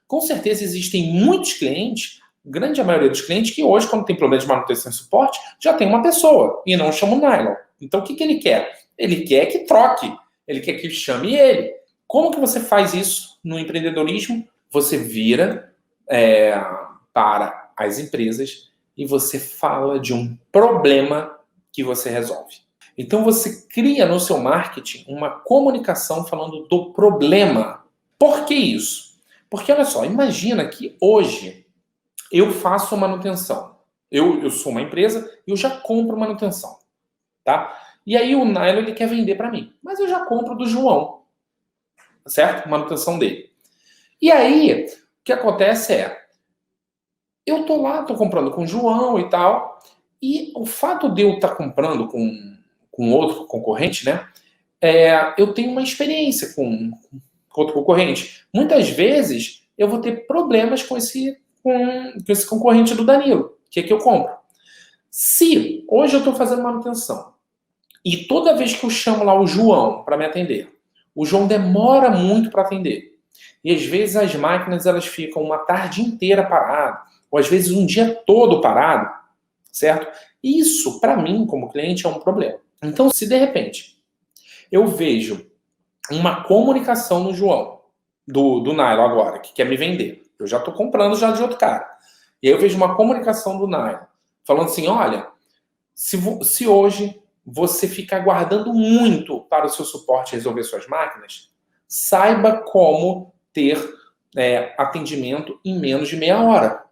Com certeza existem muitos clientes, grande maioria dos clientes, que hoje, quando tem problema de manutenção e suporte, já tem uma pessoa e não chama o Nylon. Então, o que ele quer? Ele quer que troque. Ele quer que chame ele. Como que você faz isso no empreendedorismo? Você vira para as empresas e você fala de um problema que você resolve. Então, você cria no seu marketing uma comunicação falando do problema. Por que isso? Porque, olha só, imagina que hoje eu faço manutenção. Eu sou uma empresa e eu já compro manutenção. Tá? E aí o Nailo ele quer vender para mim. Mas eu já compro do João. Certo? Manutenção dele. E aí, o que acontece é, Eu tô lá, tô comprando com o João e tal, e o fato de eu estar comprando com outro concorrente, né? Eu tenho uma experiência com outro concorrente. Muitas vezes eu vou ter problemas com esse concorrente do Danilo, que é que eu compro. Se hoje eu estou fazendo manutenção e toda vez que eu chamo lá o João para me atender, o João demora muito para atender. E às vezes as máquinas elas ficam uma tarde inteira parada, ou às vezes um dia todo parado, certo? Isso, para mim, como cliente, é um problema. Então, se de repente eu vejo uma comunicação no João, do Nailo agora, que quer me vender, eu já estou comprando já de outro cara. E aí eu vejo uma comunicação do Nailo, falando assim, olha, se hoje você ficar aguardando muito para o seu suporte resolver suas máquinas, saiba como ter atendimento em menos de meia hora.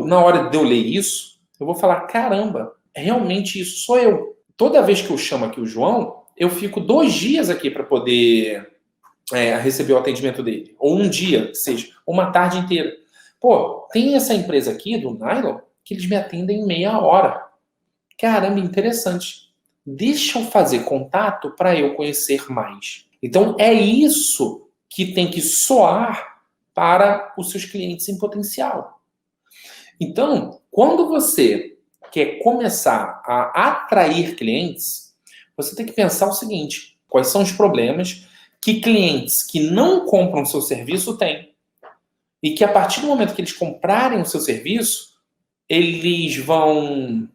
Na hora de eu ler isso, eu vou falar, caramba, realmente isso sou eu. Toda vez que eu chamo aqui o João, eu fico 2 dias aqui para poder receber o atendimento dele. Ou um dia, que seja, uma tarde inteira. Pô, tem essa empresa aqui, do Nylon, que eles me atendem em meia hora. Caramba, interessante. Deixa eu fazer contato para eu conhecer mais. Então, é isso que tem que soar para os seus clientes em potencial. Então, quando você quer começar a atrair clientes, você tem que pensar o seguinte: quais são os problemas que clientes que não compram o seu serviço têm? E que a partir do momento que eles comprarem o seu serviço, eles vão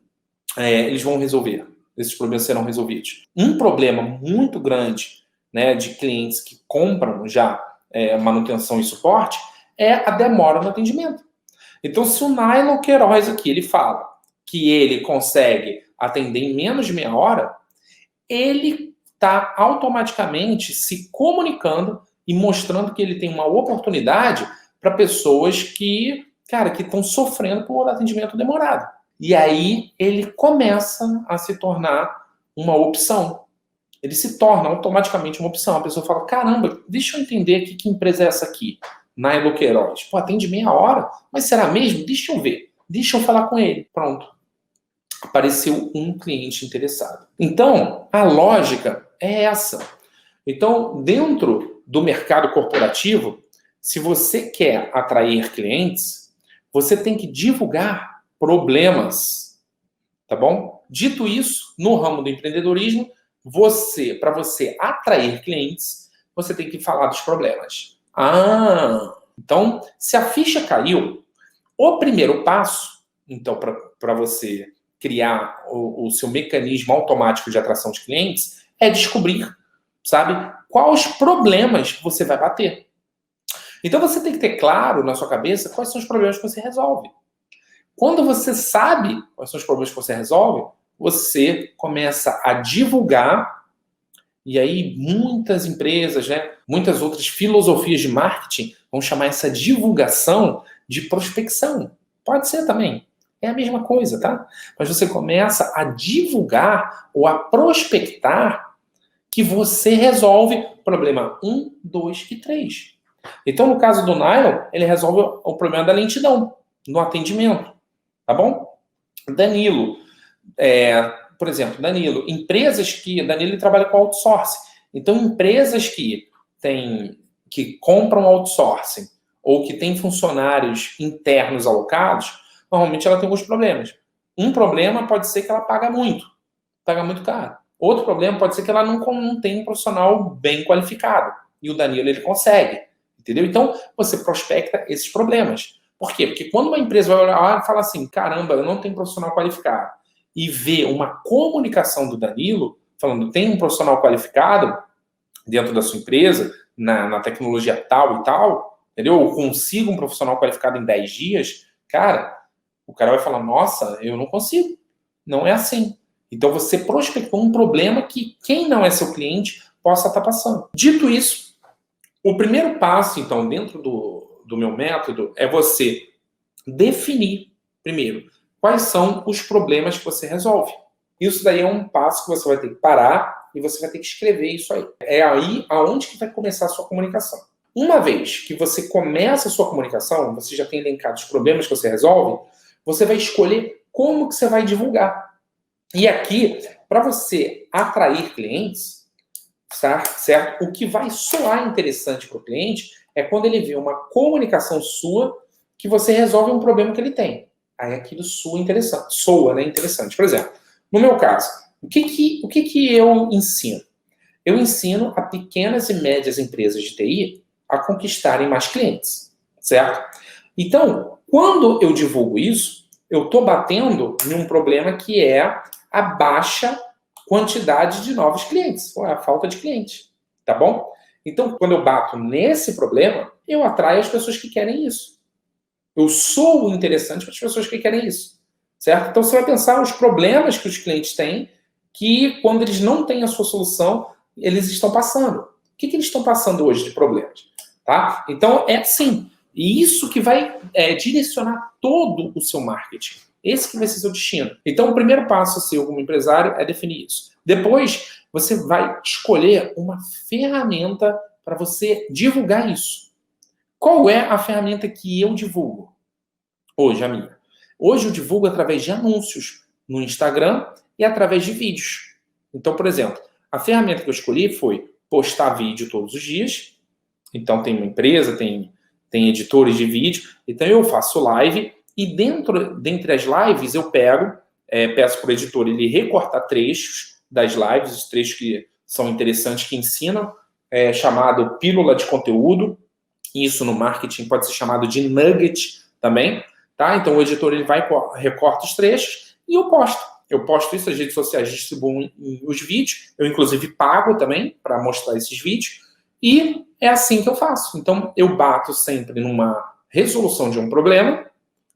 resolver. Esses problemas serão resolvidos. Um problema muito grande, né, de clientes que compram já manutenção e suporte é a demora no atendimento. Então, se o Nylon Queiroz aqui ele fala que ele consegue atender em menos de meia hora, ele está automaticamente se comunicando e mostrando que ele tem uma oportunidade para pessoas que estão sofrendo por atendimento demorado. E aí ele começa a se tornar uma opção. Ele se torna automaticamente uma opção. A pessoa fala, caramba, deixa eu entender aqui que empresa é essa aqui. Nylon Queiroz. Pô, atende meia hora? Mas será mesmo? Deixa eu ver. Deixa eu falar com ele. Pronto. Apareceu um cliente interessado. Então, a lógica é essa. Então, dentro do mercado corporativo, se você quer atrair clientes, você tem que divulgar problemas, tá bom? Dito isso, no ramo do empreendedorismo, para você atrair clientes, você tem que falar dos problemas. Então, se a ficha caiu, o primeiro passo, então, para você criar o seu mecanismo automático de atração de clientes, é descobrir, sabe, quais problemas você vai bater. Então, você tem que ter claro na sua cabeça quais são os problemas que você resolve. Quando você sabe quais são os problemas que você resolve, você começa a divulgar. E aí, muitas empresas, né, muitas outras filosofias de marketing vão chamar essa divulgação de prospecção. Pode ser também. É a mesma coisa, tá? Mas você começa a divulgar ou a prospectar que você resolve problema 1, 2 e 3. Então, no caso do Nylon, ele resolve o problema da lentidão no atendimento. Tá bom? Danilo, por exemplo, Danilo ele trabalha com outsourcing. Então, empresas que compram outsourcing ou que têm funcionários internos alocados, normalmente ela tem alguns problemas. Um problema pode ser que ela paga muito caro. Outro problema pode ser que ela não tem um profissional bem qualificado. E o Danilo, ele consegue. Entendeu? Então, você prospecta esses problemas. Por quê? Porque quando uma empresa vai olhar e fala assim, caramba, eu não tenho profissional qualificado, e vê uma comunicação do Danilo falando, tem um profissional qualificado dentro da sua empresa, na tecnologia tal e tal, entendeu? Eu consigo um profissional qualificado em 10 dias, cara, o cara vai falar, nossa, eu não consigo. Não é assim. Então você prospectou um problema que quem não é seu cliente possa estar passando. Dito isso, o primeiro passo, então, dentro do meu método, é você definir, primeiro, quais são os problemas que você resolve. Isso daí é um passo que você vai ter que parar e você vai ter que escrever isso aí. É aí aonde que vai começar a sua comunicação. Uma vez que você começa a sua comunicação, você já tem elencado os problemas que você resolve, você vai escolher como que você vai divulgar. E aqui, para você atrair clientes, certo? O que vai soar interessante para o cliente é quando ele vê uma comunicação sua que você resolve um problema que ele tem. Aí aquilo soa interessante, né, interessante. Por exemplo, no meu caso, o que eu ensino? Eu ensino a pequenas e médias empresas de TI a conquistarem mais clientes, certo? Então, quando eu divulgo isso, eu estou batendo em um problema que é a baixa quantidade de novos clientes, ou a falta de clientes, tá bom? Então, quando eu bato nesse problema, eu atraio as pessoas que querem isso. Eu sou interessante para as pessoas que querem isso, certo? Então, você vai pensar os problemas que os clientes têm, que quando eles não têm a sua solução, eles estão passando. O que eles estão passando hoje de problemas? Tá? Então, é assim. E isso que vai direcionar todo o seu marketing. Esse que vai ser seu destino. Então, o primeiro passo seu como empresário é definir isso. Depois, você vai escolher uma ferramenta para você divulgar isso. Qual é a ferramenta que eu divulgo? Hoje, a minha. Hoje eu divulgo através de anúncios no Instagram e através de vídeos. Então, por exemplo, a ferramenta que eu escolhi foi postar vídeo todos os dias. Então, tem uma empresa, tem editores de vídeo. Então, eu faço live e dentre as lives eu peço para o editor ele recortar trechos das lives, os trechos que são interessantes, que ensinam, chamado pílula de conteúdo. Isso no marketing pode ser chamado de nugget também, tá? Então, o editor ele vai, recorta os trechos e eu posto. Eu posto isso, as redes sociais distribuem os vídeos. Eu, inclusive, pago também para mostrar esses vídeos. E é assim que eu faço. Então, eu bato sempre numa resolução de um problema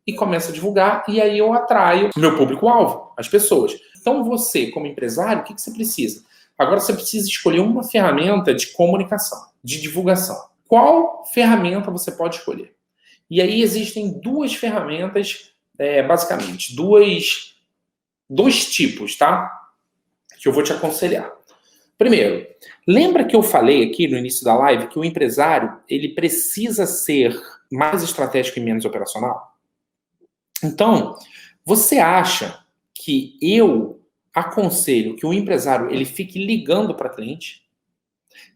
e começo a divulgar. E aí eu atraio o meu público-alvo, as pessoas. Então, você, como empresário, o que você precisa? Agora, você precisa escolher uma ferramenta de comunicação, de divulgação. Qual ferramenta você pode escolher? E aí existem duas ferramentas, basicamente, dois tipos, tá? Que eu vou te aconselhar. Primeiro, lembra que eu falei aqui no início da live que o empresário ele precisa ser mais estratégico e menos operacional? Então, você acha que eu aconselho que o empresário ele fique ligando para cliente?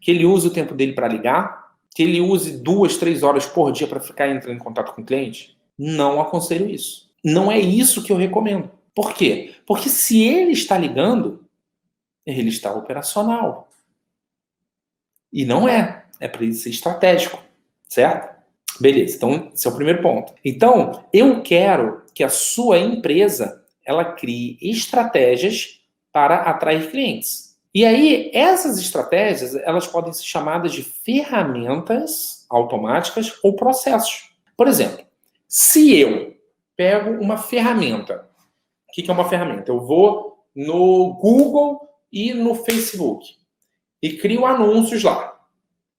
Que ele use o tempo dele para ligar? Que ele use 2, 3 horas por dia para ficar entrando em contato com o cliente? Não aconselho isso. Não é isso que eu recomendo. Por quê? Porque se ele está ligando, ele está operacional. E não é. É para ele ser estratégico. Certo? Beleza. Então, esse é o primeiro ponto. Então, eu quero que a sua empresa ela crie estratégias para atrair clientes. E aí, essas estratégias, elas podem ser chamadas de ferramentas automáticas ou processos. Por exemplo, se eu pego uma ferramenta, o que é uma ferramenta? Eu vou no Google e no Facebook e crio anúncios lá.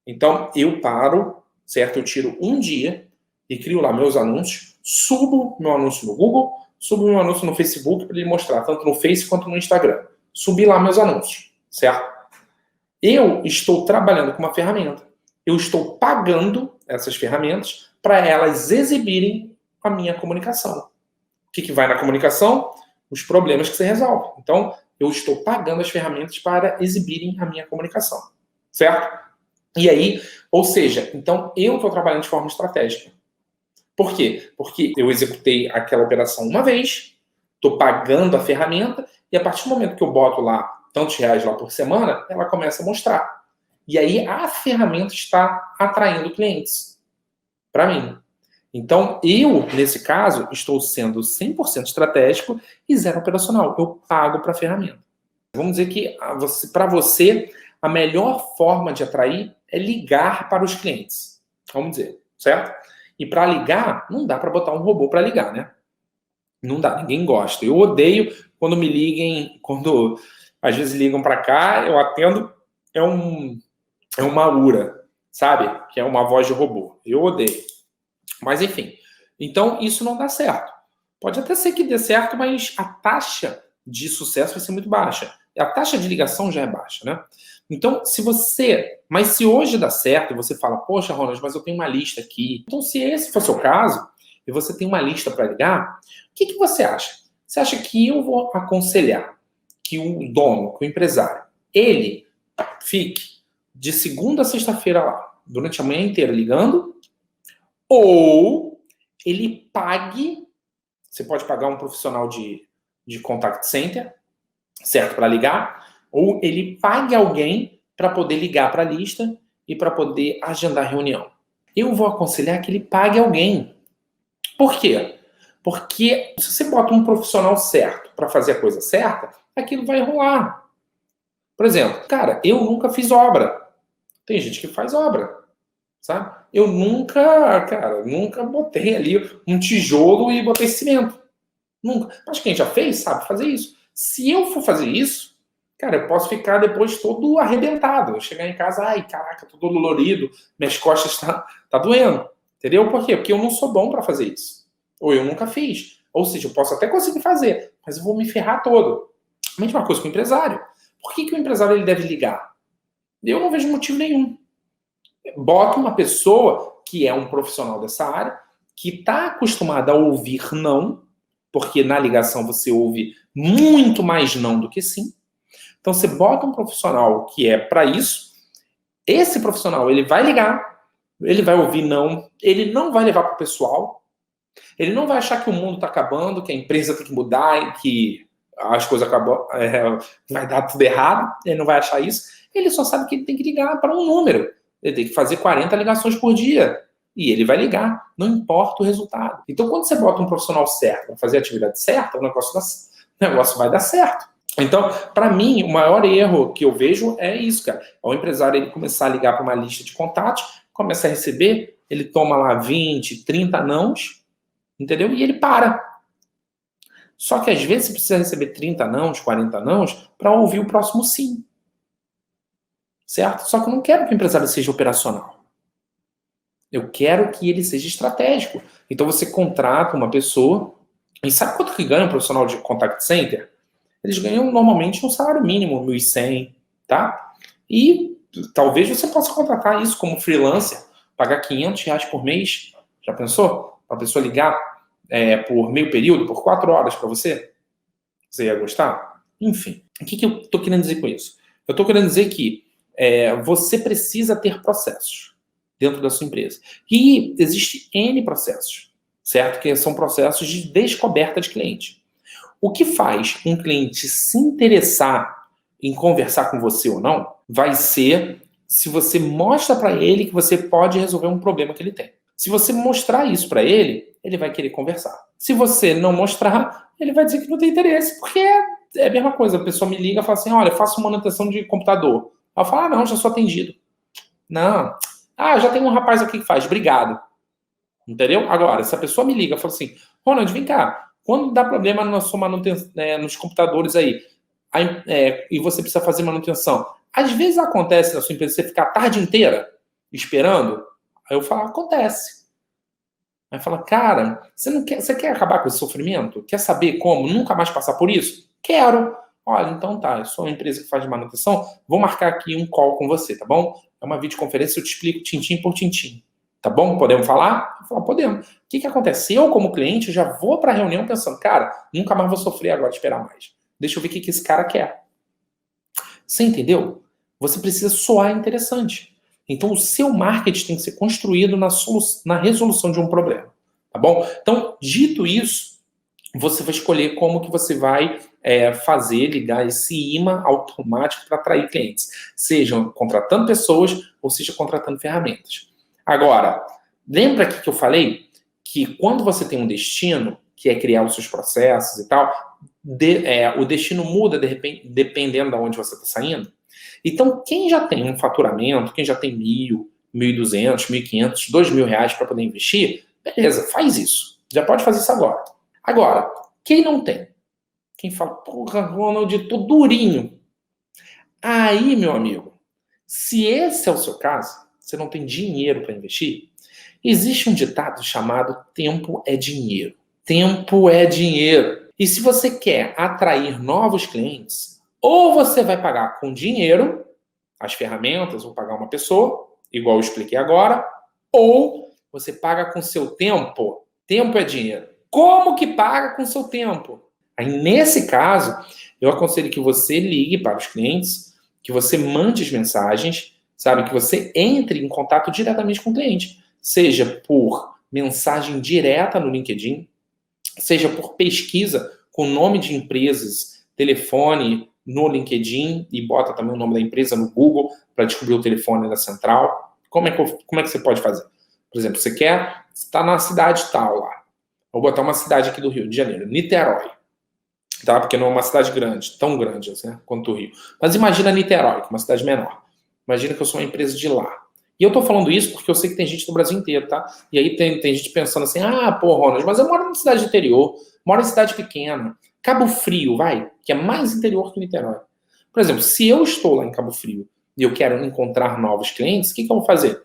Então, eu paro, certo? Eu tiro um dia e crio lá meus anúncios, subo meu anúncio no Google, subo meu anúncio no Facebook para ele mostrar tanto no Face quanto no Instagram. Subi lá meus anúncios. Certo? Eu estou trabalhando com uma ferramenta. Eu estou pagando essas ferramentas para elas exibirem a minha comunicação. O que vai na comunicação? Os problemas que você resolve. Então, eu estou pagando as ferramentas para exibirem a minha comunicação. Certo? E aí, ou seja, então eu estou trabalhando de forma estratégica. Por quê? Porque eu executei aquela operação uma vez, estou pagando a ferramenta, e a partir do momento que eu boto lá tantos reais lá por semana, ela começa a mostrar. E aí a ferramenta está atraindo clientes para mim. Então, eu, nesse caso, estou sendo 100% estratégico e 0 operacional. Eu pago para a ferramenta. Vamos dizer que para você, a melhor forma de atrair é ligar para os clientes. Vamos dizer, certo? E para ligar, não dá para botar um robô para ligar, né? Não dá, ninguém gosta. Eu odeio quando me liguem, quando às vezes ligam para cá, eu atendo, é uma URA, sabe? Que é uma voz de robô. Eu odeio. Mas enfim, então isso não dá certo. Pode até ser que dê certo, mas a taxa de sucesso vai ser muito baixa. a taxa de ligação já é baixa, né? Então, mas se hoje dá certo e você fala, poxa, Ronald, mas eu tenho uma lista aqui. Então, se esse for o seu caso, e você tem uma lista para ligar, o que você acha? Você acha que eu vou aconselhar que o dono, que o empresário, ele fique de segunda a sexta-feira lá, durante a manhã inteira ligando, ou ele pague, você pode pagar um profissional de contact center, certo, para ligar, ou ele pague alguém para poder ligar para a lista e para poder agendar reunião. Eu vou aconselhar que ele pague alguém. Por quê? Porque se você bota um profissional certo para fazer a coisa certa, aquilo vai rolar. Por exemplo, cara, eu nunca fiz obra. Tem gente que faz obra, sabe? Eu nunca botei ali um tijolo e botei cimento. Nunca. Mas quem já fez sabe fazer isso. Se eu for fazer isso, cara, eu posso ficar depois todo arrebentado. Eu chegar em casa, ai, caraca, tô todo dolorido, minhas costas tá doendo. Entendeu? Por quê? Porque eu não sou bom para fazer isso. Ou eu nunca fiz. Ou seja, eu posso até conseguir fazer, mas eu vou me ferrar todo. A mesma coisa com o empresário. Por que o empresário ele deve ligar? Eu não vejo motivo nenhum. Bota uma pessoa que é um profissional dessa área, que está acostumada a ouvir não, porque na ligação você ouve muito mais não do que sim. Então você bota um profissional que é para isso. Esse profissional ele vai ligar, ele vai ouvir não, ele não vai levar para o pessoal, ele não vai achar que o mundo está acabando, que a empresa tem que mudar, que as coisas acabam, vai dar tudo errado. Ele não vai achar isso. Ele só sabe que ele tem que ligar para um número. Ele tem que fazer 40 ligações por dia. E ele vai ligar, não importa o resultado. Então, quando você bota um profissional certo para fazer a atividade certa, o negócio vai dar certo. Então, para mim, o maior erro que eu vejo é isso, cara. É o empresário ele começar a ligar para uma lista de contatos, começa a receber, ele toma lá 20, 30 nãos, entendeu? E ele para. Só que às vezes você precisa receber 30 nãos, 40 nãos, para ouvir o próximo sim. Certo? Só que eu não quero que o empresário seja operacional. Eu quero que ele seja estratégico. Então você contrata uma pessoa, e sabe quanto que ganha um profissional de contact center? Eles ganham normalmente um salário mínimo, 1.100, tá? E talvez você possa contratar isso como freelancer, pagar R$ 500 por mês. Já pensou? Para a pessoa ligar por meio período, por 4 horas para você? Você ia gostar? Enfim, o que eu estou querendo dizer com isso? Eu estou querendo dizer que você precisa ter processos dentro da sua empresa. E existe N processos, certo? Que são processos de descoberta de cliente. O que faz um cliente se interessar em conversar com você ou não vai ser se você mostra para ele que você pode resolver um problema que ele tem. Se você mostrar isso para ele, ele vai querer conversar. Se você não mostrar, ele vai dizer que não tem interesse, porque é a mesma coisa. A pessoa me liga e fala assim, olha, eu faço manutenção de computador. Aí eu falo, não, já sou atendido. Não. Já tem um rapaz aqui que faz, obrigado. Entendeu? Agora, se a pessoa me liga e fala assim, Ronald, vem cá, quando dá problema na sua manutenção, nos computadores aí, e você precisa fazer manutenção, às vezes acontece na sua empresa você ficar a tarde inteira esperando. Aí eu falo, acontece. Aí fala, cara, você quer acabar com esse sofrimento? Quer saber como nunca mais passar por isso? Quero. Olha, então tá, eu sou uma empresa que faz manutenção, vou marcar aqui um call com você, tá bom? É uma videoconferência, eu te explico tintim por tintim. Tá bom? Podemos falar? Eu falo, podemos. O que acontece? Eu, como cliente, já vou para a reunião pensando, cara, nunca mais vou sofrer agora de esperar mais. Deixa eu ver o que esse cara quer. Você entendeu? Você precisa soar interessante. Então, o seu marketing tem que ser construído na resolução de um problema. Tá bom? Então, dito isso, você vai escolher como que você vai ligar esse imã automático para atrair clientes. Seja contratando pessoas ou seja contratando ferramentas. Agora, lembra que eu falei que quando você tem um destino, que é criar os seus processos e tal, o destino muda dependendo de onde você está saindo? Então, quem já tem um faturamento, quem já tem 1.000, 1.200, 1.500, R$ 2.000 para poder investir, beleza, faz isso. Já pode fazer isso agora. Agora, quem não tem? Quem fala, porra, Ronald, eu tô durinho. Aí, meu amigo, se esse é o seu caso, você não tem dinheiro para investir, existe um ditado chamado tempo é dinheiro. Tempo é dinheiro. E se você quer atrair novos clientes, Ou você vai pagar com dinheiro, as ferramentas, ou pagar uma pessoa, igual eu expliquei agora, ou você paga com seu tempo. Tempo é dinheiro. Como que paga com seu tempo? Aí, nesse caso, eu aconselho que você ligue para os clientes, que você mande as mensagens, sabe? Que você entre em contato diretamente com o cliente. Seja por mensagem direta no LinkedIn, seja por pesquisa com nome de empresas, telefone no LinkedIn e bota também o nome da empresa no Google para descobrir o telefone da central. Como é que você pode fazer? Por exemplo, você está na cidade tal lá. Vou botar uma cidade aqui do Rio de Janeiro, Niterói. Tá? Porque não é uma cidade grande, tão grande assim, né, quanto o Rio. Mas imagina Niterói, que é uma cidade menor. Imagina que eu sou uma empresa de lá. E eu tô falando isso porque eu sei que tem gente do Brasil inteiro, tá? E aí tem gente pensando assim, pô, Ronald, mas eu moro em cidade interior, moro em cidade pequena. Cabo Frio, vai, que é mais interior que Niterói. Por exemplo, se eu estou lá em Cabo Frio e eu quero encontrar novos clientes, o que eu vou fazer?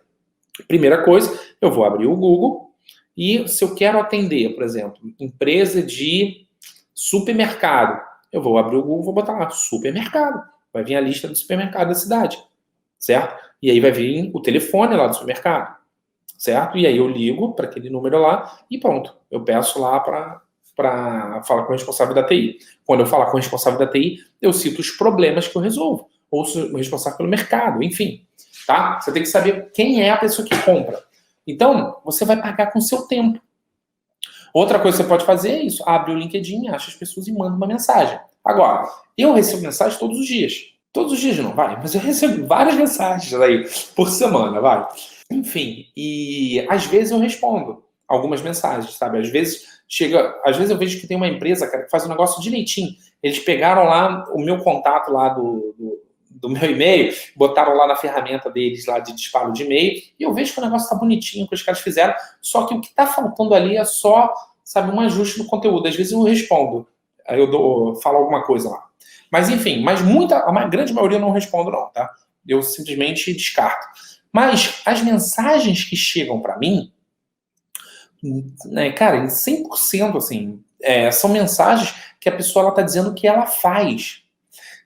Primeira coisa, eu vou abrir o Google e se eu quero atender, por exemplo, empresa de supermercado, eu vou abrir o Google e vou botar lá, supermercado. Vai vir a lista do supermercado da cidade, certo? E aí vai vir o telefone lá do supermercado, certo? E aí eu ligo para aquele número lá e pronto. Eu peço lá para falar com o responsável da TI. Quando eu falar com o responsável da TI, eu cito os problemas que eu resolvo. Ou o responsável pelo mercado, enfim. Tá? Você tem que saber quem é a pessoa que compra. Então, você vai pagar com o seu tempo. Outra coisa que você pode fazer é isso. Abre o LinkedIn, acha as pessoas e manda uma mensagem. Agora, eu recebo mensagem todos os dias. Todos os dias não, vai. Mas eu recebo várias mensagens aí por semana, vai. Enfim, e às vezes eu respondo algumas mensagens, sabe? Às vezes eu vejo que tem uma empresa, cara, que faz um negócio direitinho. Eles pegaram lá o meu contato lá do meu e-mail, botaram lá na ferramenta deles lá de disparo de e-mail, e eu vejo que o negócio tá bonitinho que os caras fizeram, só que o que tá faltando ali é só, sabe, um ajuste no conteúdo. Às vezes eu respondo, aí eu falo alguma coisa lá. Mas enfim, a grande maioria eu não respondo não, tá? Eu simplesmente descarto. Mas as mensagens que chegam para mim, né, cara, em 100% assim, são mensagens que a pessoa ela tá dizendo que ela faz.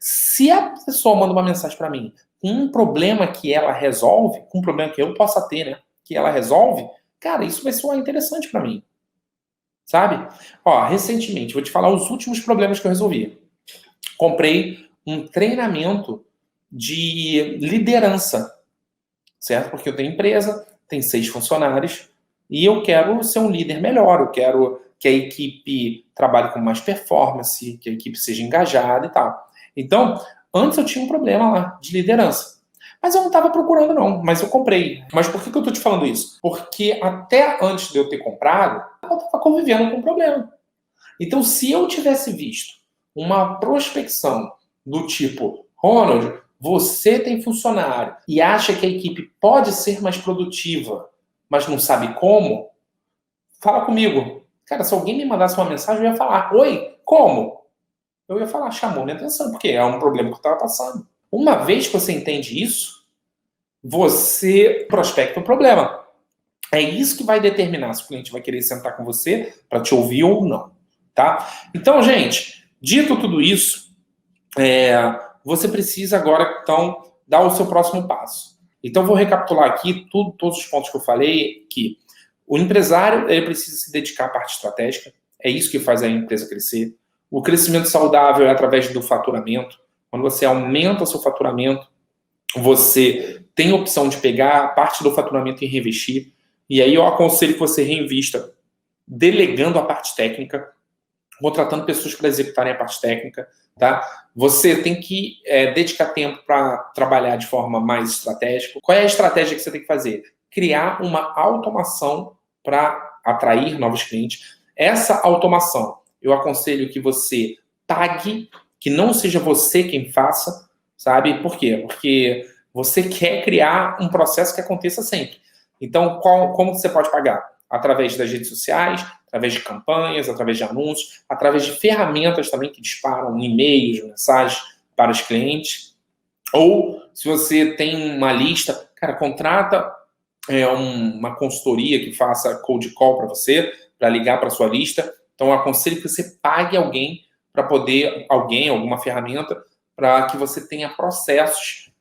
Se a pessoa manda uma mensagem para mim com um problema que ela resolve, com um problema que eu possa ter, né, que ela resolve, cara, isso vai soar interessante para mim, sabe? Ó, recentemente, vou te falar os últimos problemas que eu resolvi. Comprei um treinamento de liderança, certo? Porque eu tenho empresa, tem 6 funcionários e eu quero ser um líder melhor, eu quero que a equipe trabalhe com mais performance, que a equipe seja engajada e tal. Então, antes eu tinha um problema lá de liderança. Mas eu não estava procurando, não. Mas eu comprei. Mas por que eu estou te falando isso? Porque até antes de eu ter comprado, eu estava convivendo com um problema. Então, se eu tivesse visto uma prospecção do tipo, Ronald, você tem funcionário e acha que a equipe pode ser mais produtiva, mas não sabe como, fala comigo. Cara, se alguém me mandasse uma mensagem, eu ia falar, oi, como? Eu ia falar, chamou minha atenção, porque é um problema que eu estava passando. Uma vez que você entende isso, você prospecta o problema. É isso que vai determinar se o cliente vai querer sentar com você para te ouvir ou não, tá? Então, gente, dito tudo isso, você precisa agora, então, dar o seu próximo passo. Então, vou recapitular aqui todos os pontos que eu falei, que o empresário ele precisa se dedicar à parte estratégica, é isso que faz a empresa crescer. O crescimento saudável é através do faturamento. Quando você aumenta o seu faturamento, você tem a opção de pegar parte do faturamento e reinvestir. E aí eu aconselho que você reinvista delegando a parte técnica, contratando pessoas para executarem a parte técnica, tá? Você tem que dedicar tempo para trabalhar de forma mais estratégica. Qual é a estratégia que você tem que fazer? Criar uma automação para atrair novos clientes. Essa automação, eu aconselho que você pague, que não seja você quem faça, sabe? Por quê? Porque você quer criar um processo que aconteça sempre. Então, como você pode pagar? Através das redes sociais, através de campanhas, através de anúncios, através de ferramentas também que disparam e-mails, mensagens para os clientes. Ou, se você tem uma lista, cara, contrata uma consultoria que faça cold call para você, para ligar para sua lista. Então, eu aconselho que você pague alguém para poder, alguma ferramenta, para que você tenha processos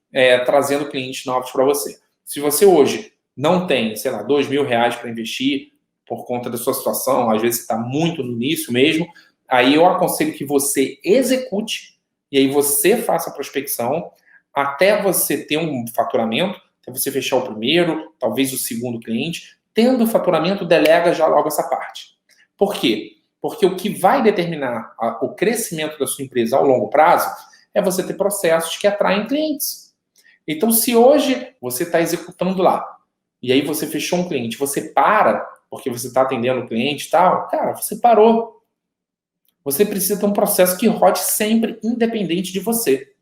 trazendo clientes novos para você. Se você hoje não tem, sei lá, R$ 2.000 para investir por conta da sua situação, às vezes está muito no início mesmo, aí eu aconselho que você execute e aí você faça a prospecção até você ter um faturamento, até você fechar o primeiro, talvez o segundo cliente. Tendo o faturamento, delega já logo essa parte. Por quê? Porque o que vai determinar o crescimento da sua empresa ao longo prazo é você ter processos que atraem clientes. Então, se hoje você está executando lá, e aí você fechou um cliente, você para, porque você está atendendo o cliente e tal, cara, você parou. Você precisa ter um processo que rode sempre, independente de você.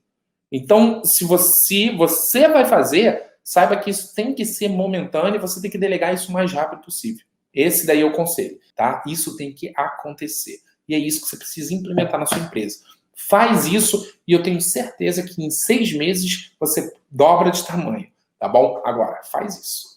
Então, se você vai fazer, saiba que isso tem que ser momentâneo e você tem que delegar isso o mais rápido possível. Esse daí é o conselho, tá? Isso tem que acontecer. E é isso que você precisa implementar na sua empresa. Faz isso e eu tenho certeza que em 6 meses você dobra de tamanho, tá bom? Agora, faz isso.